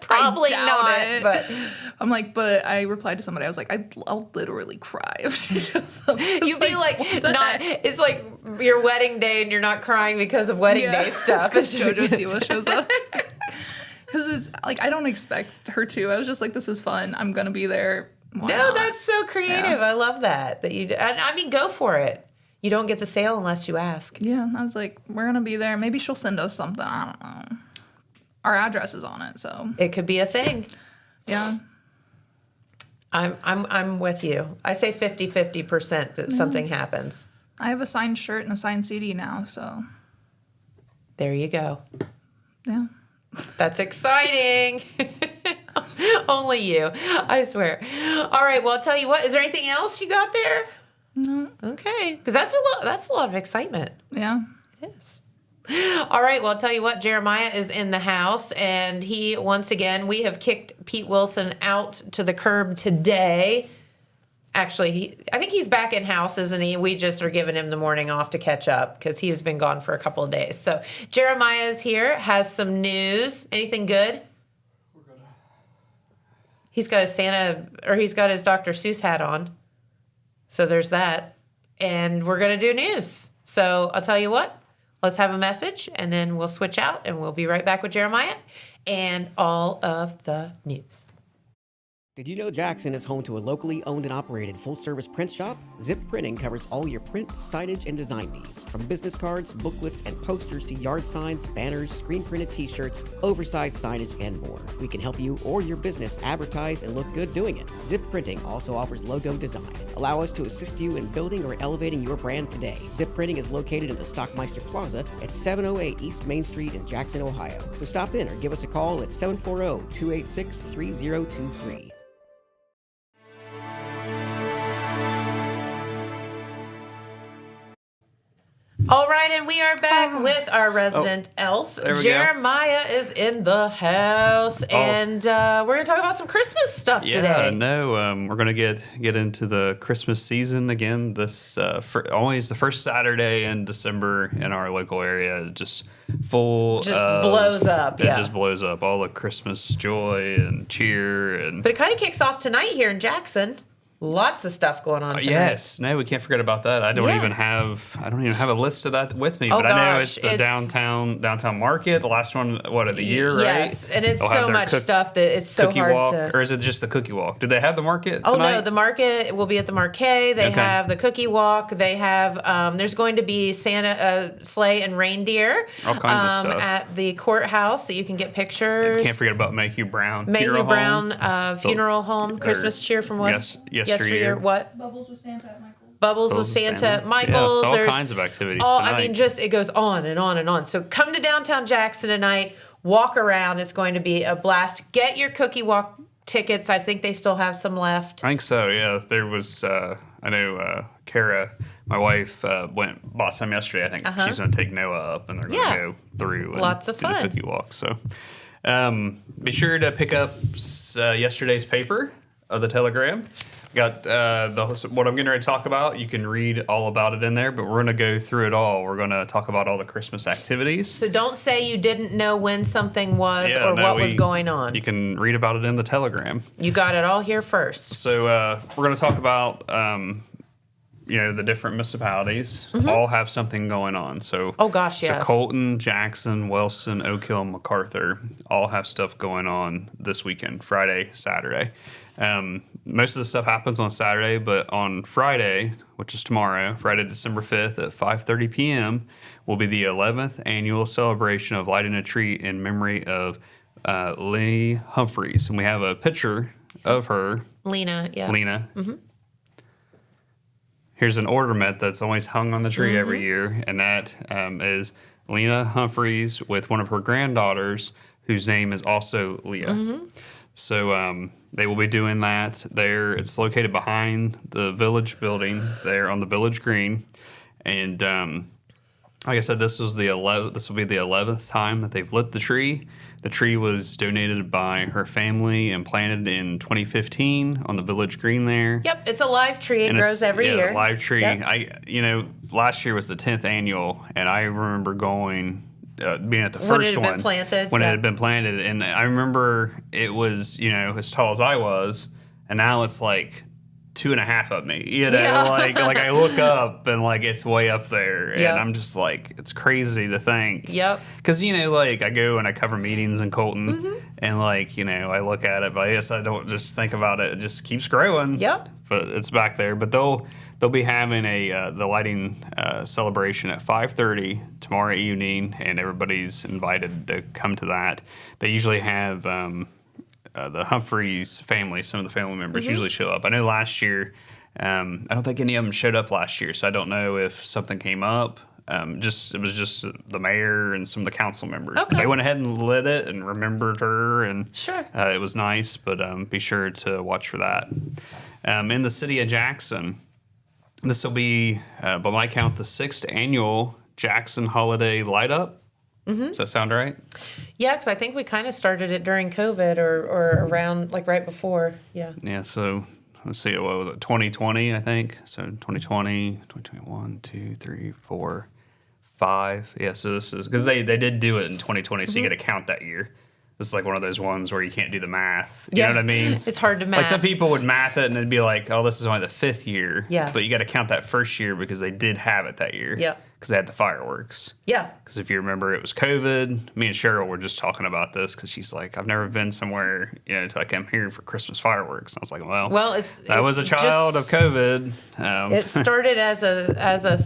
probably not. But I'm like, but I replied to somebody. I was like, I'll literally cry if she shows up. You'd be like not. Heck? It's like your wedding day, and you're not crying because of wedding day stuff. Because JoJo Siwa shows up. Because it's like I don't expect her to. I was just like, this is fun. I'm gonna be there. Why not? That's so creative. Yeah. I love that you. I mean, go for it. You don't get the sale unless you ask. Yeah, I was like, we're gonna be there. Maybe she'll send us something. I don't know. Our address is on it, so it could be a thing. Yeah. I'm with you. I say 50% that something happens. I have a signed shirt and a signed CD now, so There you go. yeah. That's exciting. Only you, I swear. All right, well, I'll tell you what. Is there anything else you got there? No. Okay, because that's a lot of excitement. Yeah. It is. All right, well, I'll tell you what. Jeremiah is in the house, and he, once again, we have kicked Pete Wilson out to the curb today. Actually, I think he's back in house, isn't he? We just are giving him the morning off to catch up because he's been gone for a couple of days. So Jeremiah is here, has some news. Anything good? He's got he's got his Dr. Seuss hat on. So there's that. And we're going to do news. So I'll tell you what, let's have a message and then we'll switch out and we'll be right back with Jeremiah and all of the news. Did you know Jackson is home to a locally owned and operated full-service print shop? Zip Printing covers all your print, signage, and design needs. From business cards, booklets, and posters to yard signs, banners, screen-printed t-shirts, oversized signage, and more. We can help you or your business advertise and look good doing it. Zip Printing also offers logo design. Allow us to assist you in building or elevating your brand today. Zip Printing is located in the Stockmeister Plaza at 708 East Main Street in Jackson, Ohio. So stop in or give us a call at 740-286-3023. All right, and we are back with our resident elf. there we go. Jeremiah is in the house, and we're going to talk about some Christmas stuff today. We're gonna get into the Christmas season again. This always the first Saturday in December in our local area, just full. Blows up. It Yeah, just blows up. All the Christmas joy and cheer and. but it kind of kicks off tonight here in Jackson. Lots of stuff going on tonight. Yes, no, we can't forget about that. I don't even have a list of that with me, but I know it's the downtown market, the last one of the year, right? Yes, and it's so much stuff that it's so cookie hard walk, to. or is it just the cookie walk? Do they have the market tonight? Oh no, the market will be at the Marquee. They have the cookie walk. They have there's going to be Santa sleigh and reindeer. All kinds of stuff at the courthouse that you can get pictures. And can't forget about Mayhew Brown. Mayhew Brown funeral home, Christmas cheer from yesteryear. What? Bubbles with Santa at Michael's. Bubbles with Santa at Michael's. Yeah, so all There's kinds of activities tonight. I mean, just it goes on and on and on. So come to downtown Jackson tonight. Walk around. It's going to be a blast. Get your cookie walk tickets. I think they still have some left. I think so. Yeah, there was. I know Kara, my wife, bought some yesterday. I think she's going to take Noah up, and they're going to go through and lots of do fun. the cookie walk. So be sure to pick up yesterday's paper of the Telegram. Got what I'm getting ready to talk about. You can read all about it in there, but we're going to go through it all. We're going to talk about all the Christmas activities. So don't say you didn't know when something was what was going on. You can read about it in the Telegram. You got it all here first. So we're going to talk about the different municipalities all have something going on. So yes. So Colton, Jackson, Wellston, Oak Hill, MacArthur all have stuff going on this weekend, Friday, Saturday. Most of the stuff happens on Saturday, but on Friday, which is tomorrow, Friday, December 5th at 5:30 p.m., will be the 11th annual celebration of lighting a tree in memory of Lee Humphreys. And we have a picture of her. Lena. Mm-hmm. Here's an ornament that's always hung on the tree every year, and that is Lena Humphreys with one of her granddaughters, whose name is also Leah. So they will be doing that there. It's located behind the village building there on the village green. And like I said, this will be the 11th time that they've lit the tree. The tree was donated by her family and planted in 2015 on the village green there. Yep, it's a live tree. It grows every year. Live tree. Yep. Last year was the 10th annual, and I remember going. Being at the first one when it had been planted, and I remember it was as tall as I was, and now it's like 2.5 of me. Like I look up and like it's way up there, and I'm just like, it's crazy to think. Yep. Because I go and I cover meetings in Colton, and I look at it, but I guess I don't just think about it. It just keeps growing. Yep. But it's back there. But they'll be having the lighting celebration at 5:30 tomorrow evening, and everybody's invited to come to that. They usually have the Humphreys family. Some of the family members usually show up. I know last year I don't think any of them showed up last year, so I don't know if something came up. It was just the mayor and some of the council members. Okay. They went ahead and lit it and remembered her, and Sure. it was nice. But be sure to watch for that. In the city of Jackson, this will be, by my count, the 6th annual Jackson Holiday Light Up. Does that sound right? Yeah, because I think we kind of started it during COVID or around like right before. Yeah. Yeah. So let's see, what was it, 2020, I think. So 2020, 2021, 2, 3, 4, 5. Yeah, so this is, because they did do it in 2020, so you got to count that year. This is like one of those ones where you can't do the math. You know what I mean? It's hard to math. Like some people would math it and it'd be like, oh, this is only the 5th year. Yeah. But you got to count that first year because they did have it that year. Yeah. Because they had the fireworks. Yeah. Because if you remember, it was COVID. Me and Sheryl were just talking about this because she's like, I've never been somewhere, until I came here for Christmas fireworks. And I was like, well, that was a child of COVID. It started as a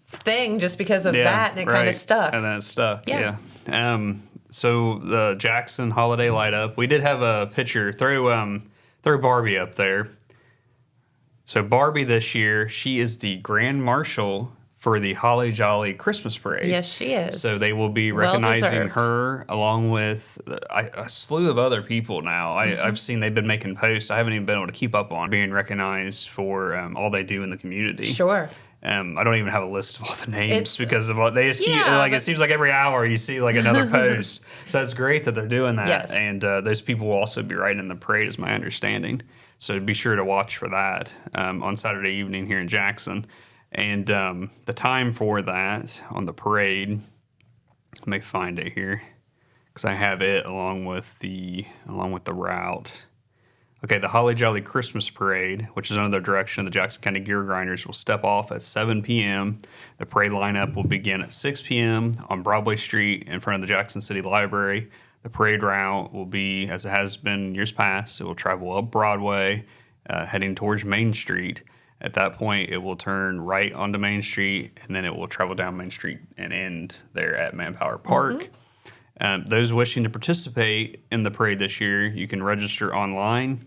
thing just because of that, and it kind of stuck. And then it stuck. Yeah. So the Jackson Holiday Light Up, we did have a picture. Throw Barbie up there. So Barbie this year, she is the Grand Marshal for the Holly Jolly Christmas Parade. Yes, she is. So they will be Well recognizing deserved. her along with a slew of other people now. I've seen they've been making posts. I haven't even been able to keep up on being recognized for all they do in the community. Sure. I don't even have a list of all the names It's- because of what they just keep, it seems like every hour you see like another post. So it's great that they're doing that. Yes. And those people will also be riding in the parade, is my understanding. So be sure to watch for that on Saturday evening here in Jackson. And the time for that on the parade, let me find it here because I have it along with the route. Okay, the Holly Jolly Christmas Parade, which is under the direction of the Jackson County Gear Grinders, will step off at 7 p.m. The parade lineup will begin at 6 p.m. on Broadway Street in front of the Jackson City Library. The parade route will be, as it has been years past, it will travel up Broadway, heading towards Main Street. At that point, it will turn right onto Main Street, and then it will travel down Main Street and end there at Manpower Park. Those wishing to participate in the parade this year, you can register online.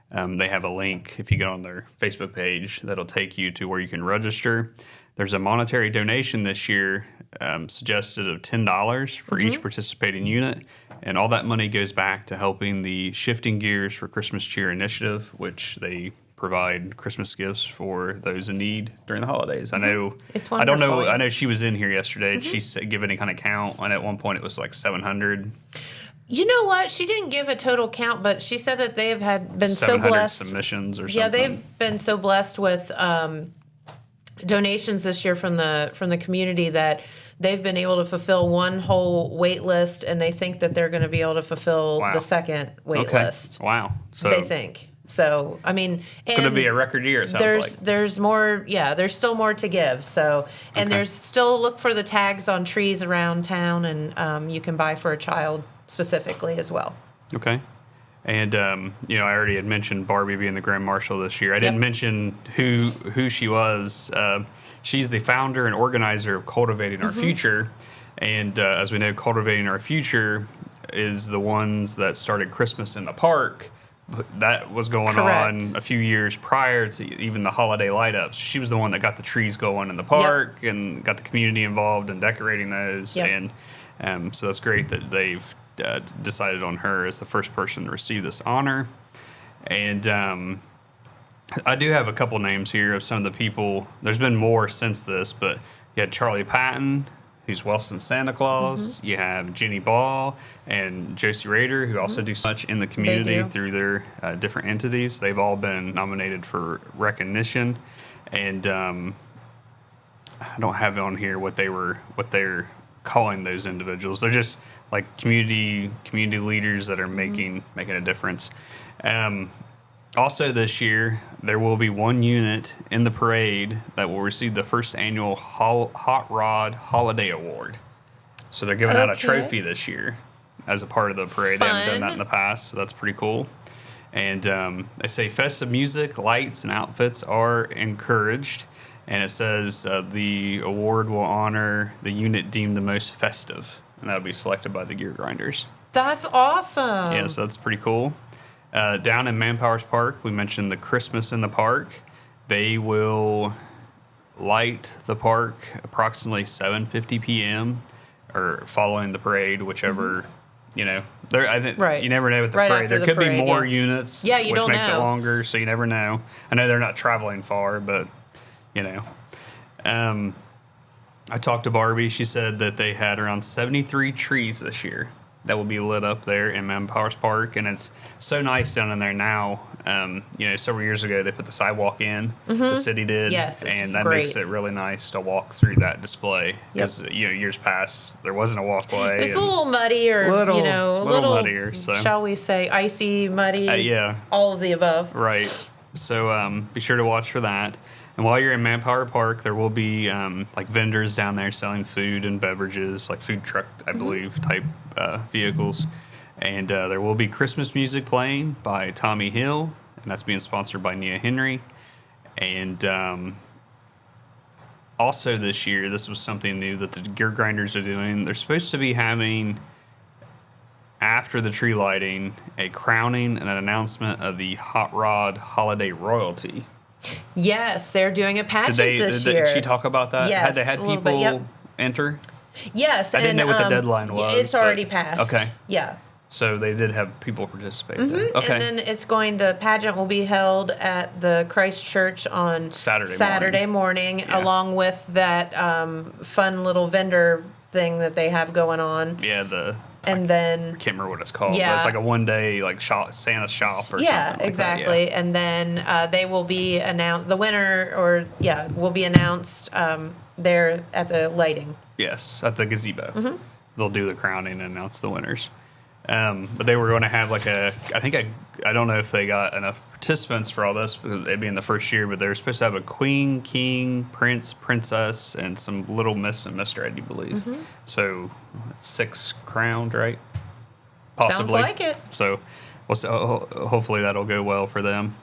They have a link, if you go on their Facebook page, that'll take you to where you can register. There's a monetary donation this year suggested of $10 for each participating unit, and all that money goes back to helping the Shifting Gears for Christmas Cheer initiative, which they provide Christmas gifts for those in need during the holidays. I know. It's I don't know. wonderful. I know she was in here yesterday. Did she give any kind of count? And at one point it was like 700. You know what? She didn't give a total count, but she said that they have been so 700 blessed. submissions or something. Yeah, they've been so blessed with donations this year from the community that they've been able to fulfill one whole wait list, and they think that they're going to be able to fulfill Wow. the second wait list. Wow. So They think. So, I mean, it's going to be a record year, it sounds like. There's more, there's still more to give. So, and there's still look for the tags on trees around town, and you can buy for a child specifically as well. Okay. And I already had mentioned Barbie being the Grand Marshal this year. I didn't mention who she was. She's the founder and organizer of Cultivating Our Future. And as we know, Cultivating Our Future is the ones that started Christmas in the Park. That was going on a few years prior to even the holiday light ups. She was the one that got the trees going in the park and got the community involved in decorating those. And so that's great that they've decided on her as the first person to receive this honor. And I do have a couple names here of some of the people. There's been more since this, but you had Charlie Patton, who's Wellston Santa Claus. You have Jenny Ball and Josie Rader, who also do so much in the community through their different entities. They've all been nominated for recognition. And I don't have on here what they're calling those individuals. They're just like community leaders that are making a difference. Also this year, there will be one unit in the parade that will receive the first annual Hot Rod Holiday Award. So they're giving out a trophy this year as a part of the parade. They haven't done that in the past, so that's pretty cool. And they say festive music, lights, and outfits are encouraged. And it says the award will honor the unit deemed the most festive. And that'll be selected by the Gear Grinders. That's awesome. Yeah, so that's pretty cool. Down in Manpower's Park, we mentioned the Christmas in the Park. They will light the park approximately 7:50 p.m. or following the parade, whichever. You know, I think Right. you never know with the Right parade. after There the could be parade, more yeah. units, Yeah, you which don't makes it know. longer, so you never know. I know they're not traveling far, but you know. I talked to Barbie. She said that they had around 73 trees this year that will be lit up there in Manpower's Park, and it's so nice down in there now. You know, several years ago they put the sidewalk in. The city did, Yes, it's and that great. makes it really nice to walk through that display because you know years past there wasn't a walkway. It's a and- little muddy, or Little- you know, a little little muddier, so. shall we say, icy, muddy. yeah. All of the above. Right. So be sure to watch for that. And while you're in Manpower Park, there will be like vendors down there selling food and beverages, like food truck, I believe, type vehicles. And there will be Christmas music playing by Tommy Hill, and that's being sponsored by Nia Henry. And also this year, this was something new that the Gear Grinders are doing. They're supposed to be having, after the tree lighting, a crowning and an announcement of the Hot Rod Holiday Royalty. Yes, they're doing a pageant this year. Did she talk about that? Yes, Had they had a little people bit, yep. enter? Yes, I didn't and, know what the deadline was, It's already but- passed. okay. Yeah. So they did have people participate. Then. Okay. And then it's going to pageant will be held at the Christ Church on Saturday morning, Yeah. along with that fun little vendor thing that they have going on. Yeah, And then I can't remember what it's called, Yeah. but it's like a one-day like shop, Santa shop or yeah, something like exactly. that. And then they will be announced. The winner, will be announced there at the lighting. Yes, at the gazebo. Mm-hmm. They'll do the crowning and announce the winners. But they were going to have like I don't know if they got enough participants for all this because it being the first year, but they were supposed to have a queen, king, prince, princess, and some little miss and Mr. I do believe. Mm-hmm. So 6 crowned, right? Possibly. Sounds like it. So hopefully that'll go well for them.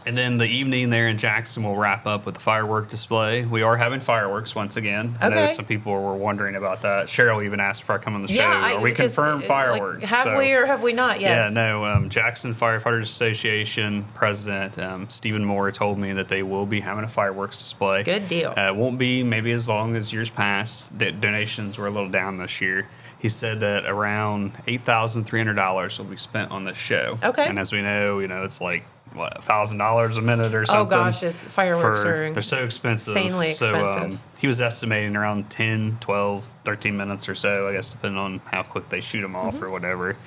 And then the evening there in Jackson will wrap up with the firework display. We are having fireworks once again. I know Okay. some people were wondering about that. Cheryl even asked if I come on the show. Yeah, Are we because, confirmed like, fireworks? have So- we or have we not? Yes. Yeah, no. Jackson Firefighters Association president Stephen Moore told me that they will be having a fireworks display. Good deal. It won't be maybe as long as years past. Donations were a little down this year. He said that around $8,300 will be spent on this show. Okay. And as we know, it's like what, $1,000 a minute or something. Oh gosh, fireworks are they're so expensive. insanely So expensive. he was estimating around 10, 12, 13 minutes or so, I guess, depending on how quick they shoot them Mm-hmm. off or whatever,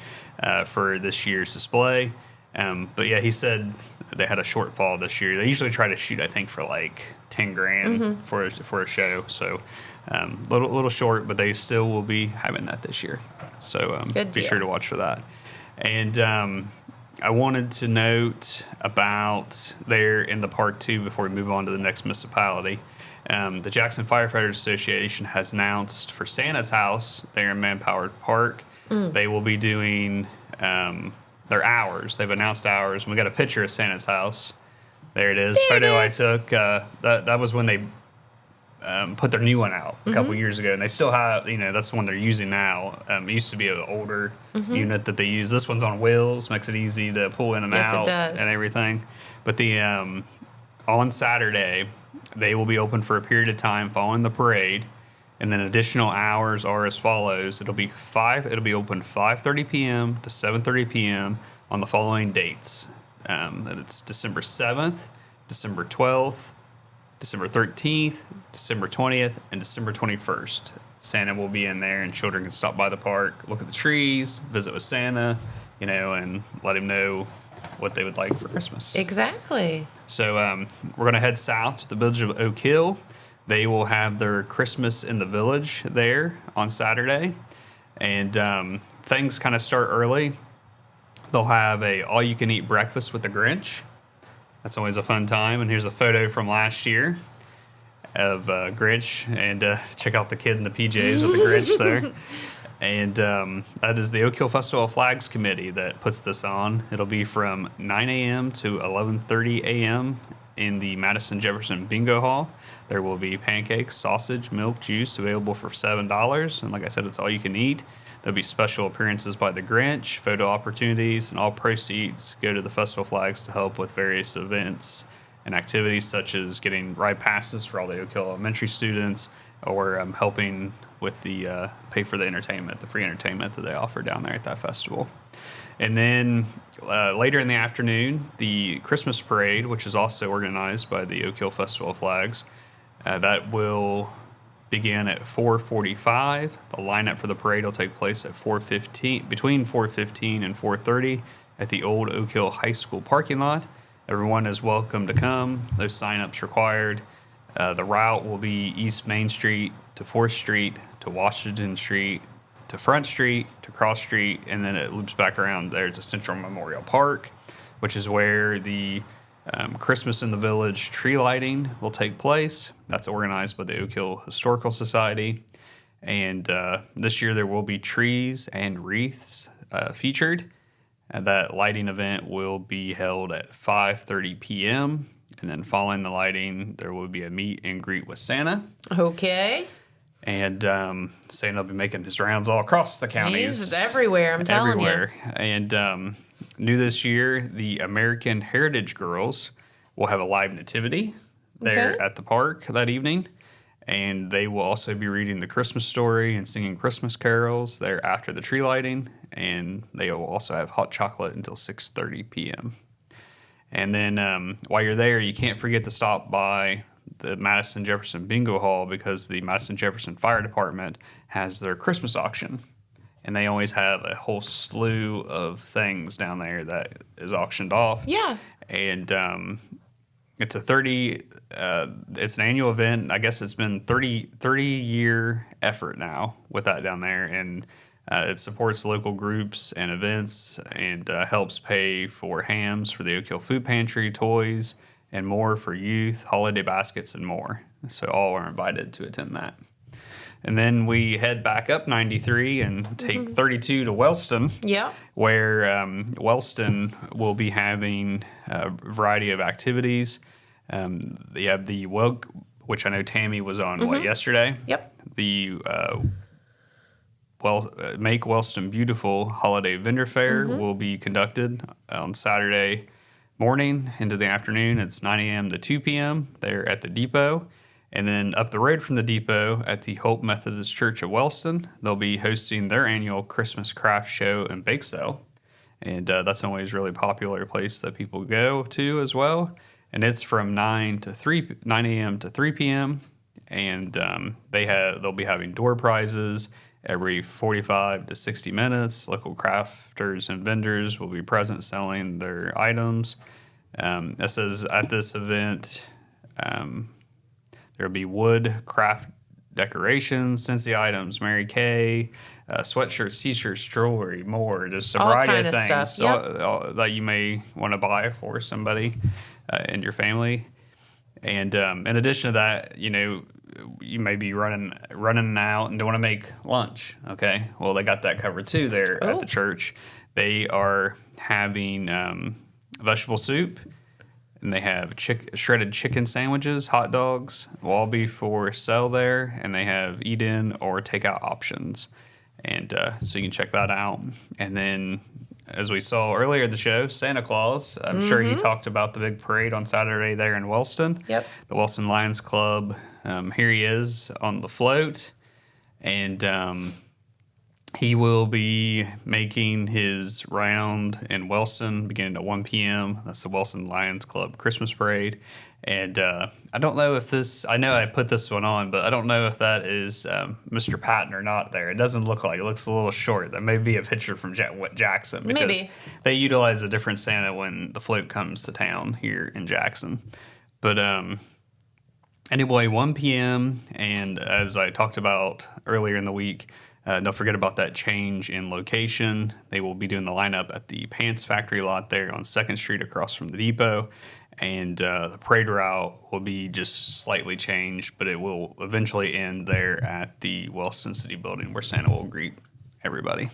for this year's display. But yeah, he said they had a shortfall this year. They usually try to shoot, I think, for like 10 grand Mm-hmm. for a show. So little short, but they still will be having that this year. So Good be deal. sure to watch for that. And I wanted to note about there in the park too before we move on to the next municipality. The Jackson Firefighters Association has announced for Santa's house there in Manpower Park, they will be doing their hours. They've announced hours. We got a picture of Santa's house. There it is. There it Photo is. I took. That was when they put their new one out a couple years ago, and they still have, that's the one they're using now. It used to be an older unit that they use. This one's on wheels, makes it easy to pull in and Yes, it out does. and everything. But the on Saturday, they will be open for a period of time following the parade, and then additional hours are as follows. It'll be open 5:30 p.m. to 7:30 p.m. on the following dates. And it's December 7th, December 12th, December 13th, December 20th, and December 21st. Santa will be in there, and children can stop by the park, look at the trees, visit with Santa, and let him know what they would like for Christmas. Exactly. So we're going to head south to the village of Oak Hill. They will have their Christmas in the village there on Saturday. And things kind of start early. They'll have a all-you-can-eat breakfast with the Grinch. That's always a fun time. And here's a photo from last year of Grinch. And check out the kid in the PJs with the Grinch there. And that is the Oak Hill Festival of Flags Committee that puts this on. It'll be from 9 a.m. to 11:30 a.m. in the Madison Jefferson Bingo Hall. There will be pancakes, sausage, milk, juice available for $7. And like I said, it's all you can eat. There'll be special appearances by the Grinch, photo opportunities, and all proceeds go to the festival flags to help with various events and activities such as getting ride passes for all the Oak Hill Elementary students, or helping with the pay for the entertainment, the free entertainment that they offer down there at that festival. And then later in the afternoon, the Christmas parade, which is also organized by the Oak Hill Festival of Flags, that will begin at 4:45. The lineup for the parade will take place at 4:15, between 4:15 and 4:30 at the old Oak Hill High School parking lot. Everyone is welcome to come. No sign-ups required. The route will be East Main Street to 4th Street to Washington Street to Front Street to Cross Street, and then it loops back around there to Central Memorial Park, which is where the Christmas in the Village tree lighting will take place. That's organized by the Oak Hill Historical Society. And this year there will be trees and wreaths featured. That lighting event will be held at 5:30 p.m. And then following the lighting, there will be a meet and greet with Santa. Okay. And Santa will be making his rounds all across the counties. He's everywhere, I'm telling you. And new this year, the American Heritage Girls will have a live nativity there at the park that evening. And they will also be reading the Christmas story and singing Christmas carols there after the tree lighting. And they will also have hot chocolate until 6:30 p.m. And then while you're there, you can't forget to stop by the Madison Jefferson Bingo Hall, because the Madison Jefferson Fire Department has their Christmas auction. And they always have a whole slew of things down there that is auctioned off. Yeah. And it's it's an annual event. I guess it's been 30-year effort now with that down there. And it supports local groups and events, and helps pay for hams for the Oak Hill Food Pantry, toys, and more for youth, holiday baskets, and more. So all are invited to attend that. And then we head back up 93 and take 32 to Wellston, where Wellston will be having a variety of activities. They have the which I know Tammy was on yesterday. Yep. The Make Wellston Beautiful Holiday Vendor Fair will be conducted on Saturday morning into the afternoon. It's 9 a.m. to 2 p.m. there at the depot. And then up the road from the depot at the Hope Methodist Church of Wellston, they'll be hosting their annual Christmas craft show and bake sale. And that's always a really popular place that people go to as well. And it's from 9 a.m. to 3 p.m. And they'll be having door prizes every 45 to 60 minutes. Local crafters and vendors will be present selling their items. It says at this event, there'll be wood, craft decorations, Scentsy items, Mary Kay, sweatshirts, t-shirts, jewelry, more, just a variety of things that you may want to buy for somebody in your family. And in addition to that, you may be running out and don't want to make lunch. Okay, well, they got that covered too there at the church. They are having vegetable soup, and they have shredded chicken sandwiches, hot dogs, will all be for sale there, and they have eat-in or take-out options. And so you can check that out. And then, as we saw earlier in the show, Santa Claus, I'm sure he talked about the big parade on Saturday there in Wellston. Yep. The Wellston Lions Club. Here he is on the float. And he will be making his round in Wellston beginning at 1 p.m. That's the Wellston Lions Club Christmas Parade. And I don't know if I know I put this one on, but I don't know if that is Mr. Patton or not there. It doesn't look like it. It looks a little short. That may be a picture from Jackson, because they utilize a different Santa when the float comes to town here in Jackson. But anyway, 1 p.m. And as I talked about earlier in the week, don't forget about that change in location. They will be doing the lineup at the Pants Factory lot there on 2nd Street across from the depot. And the parade route will be just slightly changed, but it will eventually end there at the Wellston City Building, where Santa will greet everybody.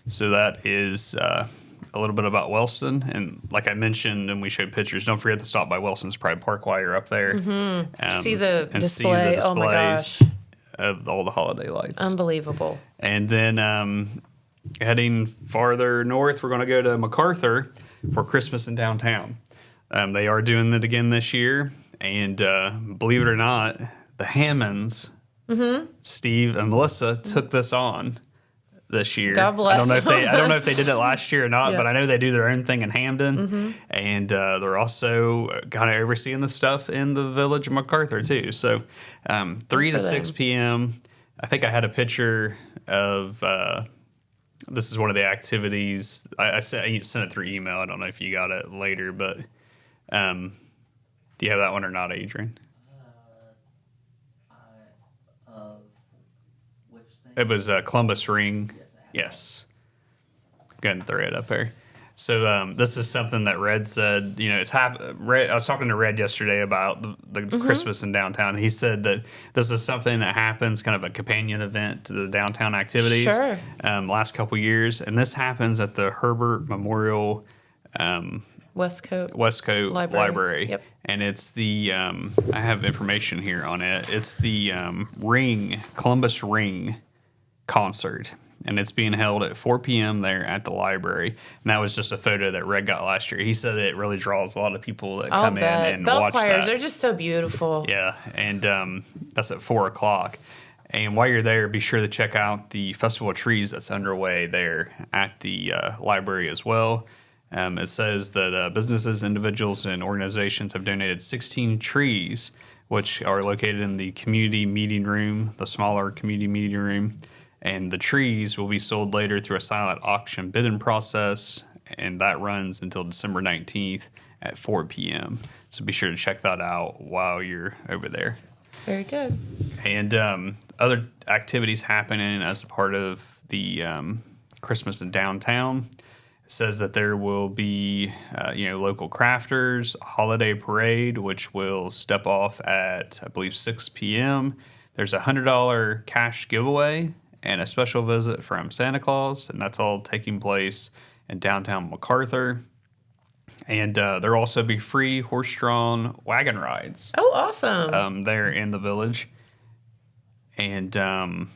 So that is a little bit about Wellston. And like I mentioned, and we showed pictures, don't forget to stop by Wellston's Pride Park while you're up there. See the display. See the displays. Oh my gosh. of all the holiday lights. Unbelievable. And then heading farther north, we're going to go to MacArthur for Christmas in downtown. They are doing it again this year. And believe it or not, the Hammonds, Steve and Melissa, took this on this year. God bless I don't know if they did it last year or not, Yeah. but I know they do their own thing in Hamden, and they're also kind of overseeing the stuff in the village of MacArthur too. So 3 to 6 p.m. I think I had a picture of. This is one of the activities. I sent it through email. I don't know if you got it later, but do you have that one or not, Adrian? It was Columbus Ring. Yes. Go ahead and throw it up there. So this is something that Red said, it's Red, I was talking to Red yesterday about the Christmas in downtown. He said that this is something that happens, kind of a companion event to the downtown activities. Sure. Last couple years. And this happens at the Herbert Memorial Westcote Library. Yep. And it's the, I have information here on it. It's the Columbus Ring concert. And it's being held at 4 p.m. there at the library. And that was just a photo that Red got last year. He said it really draws a lot of people that come in and Bell watch choirs, that. they're just so beautiful. Yeah, and that's at 4 o'clock. And while you're there, be sure to check out the Festival of Trees that's underway there at the library as well. It says that businesses, individuals, and organizations have donated 16 trees, which are located in the community meeting room, the smaller community meeting room. And the trees will be sold later through a silent auction bidding process, and that runs until December 19th at 4 p.m. So be sure to check that out while you're over there. Very good. And other activities happening as a part of the Christmas in downtown. It says that there will be, local crafters, a holiday parade, which will step off at, I believe, 6 p.m. There's a $100 cash giveaway and a special visit from Santa Claus, and that's all taking place in downtown MacArthur. And there'll also be free horse-drawn wagon rides. Oh, awesome. There in the village. And I'm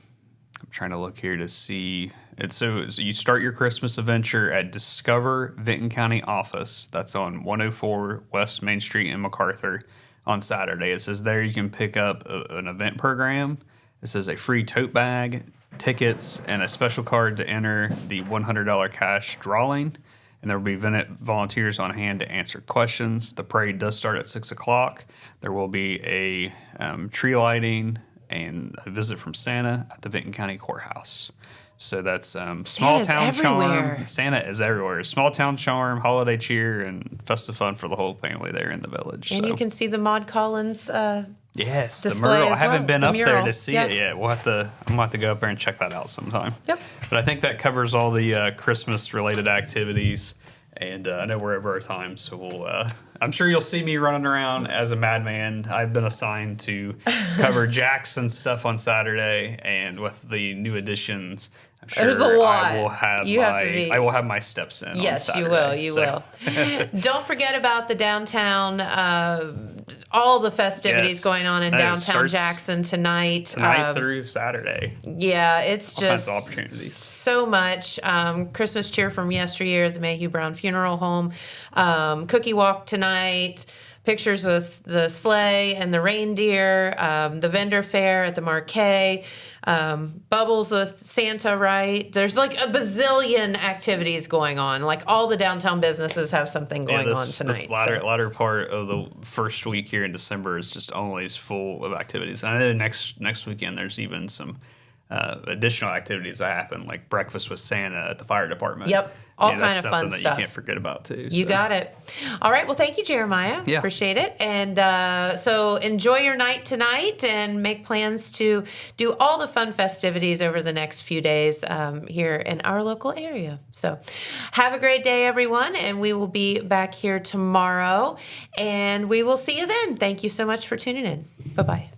trying to look here to see. So you start your Christmas adventure at Discover Vinton County Office. That's on 104 West Main Street in MacArthur on Saturday. It says there you can pick up an event program. It says a free tote bag, tickets, and a special card to enter the $100 cash drawing. And there will be volunteers on hand to answer questions. The parade does start at 6 o'clock. There will be a tree lighting and a visit from Santa at the Vinton County Courthouse. So that's small town charm. Santa is everywhere. Small town charm, holiday cheer, and festive fun for the whole family there in the village. And you can see the Maud Collins yes, the display mural. I as haven't well. been The up mural. there to see Yep. it yet. I'm gonna have to go up there and check that out sometime. Yep. But I think that covers all the Christmas related activities. And I know we're over our time, so I'm sure you'll see me running around as a madman. I've been assigned to cover Jackson stuff on Saturday, and with the new additions, I'm sure There's a lot. I will have I will have my steps in. Yes, on you Saturday, will. You so. will. Don't forget about the downtown, all the festivities Yes. going on in It downtown starts Jackson tonight. Tonight through Saturday. Yeah, it's All kinds just of opportunities. so much. Christmas cheer from yesteryear at the Mayhew Brown Funeral Home. Cookie walk tonight. Pictures with the sleigh and the reindeer. The vendor fair at the Marquee. Bubbles with Santa, right? There's like a bazillion activities going on. Like all the downtown businesses have something going on tonight. This latter part of the first week here in December is just always full of activities. And I know next weekend there's even some additional activities that happen, like breakfast with Santa at the fire department. Yep. All kind that's of something fun that stuff. you can't forget about too. You so. got it. All right. Well, thank you, Jeremiah. Yeah. Appreciate it. And so enjoy your night tonight and make plans to do all the fun festivities over the next few days here in our local area. So have a great day, everyone. And we will be back here tomorrow. And we will see you then. Thank you so much for tuning in. Bye-bye.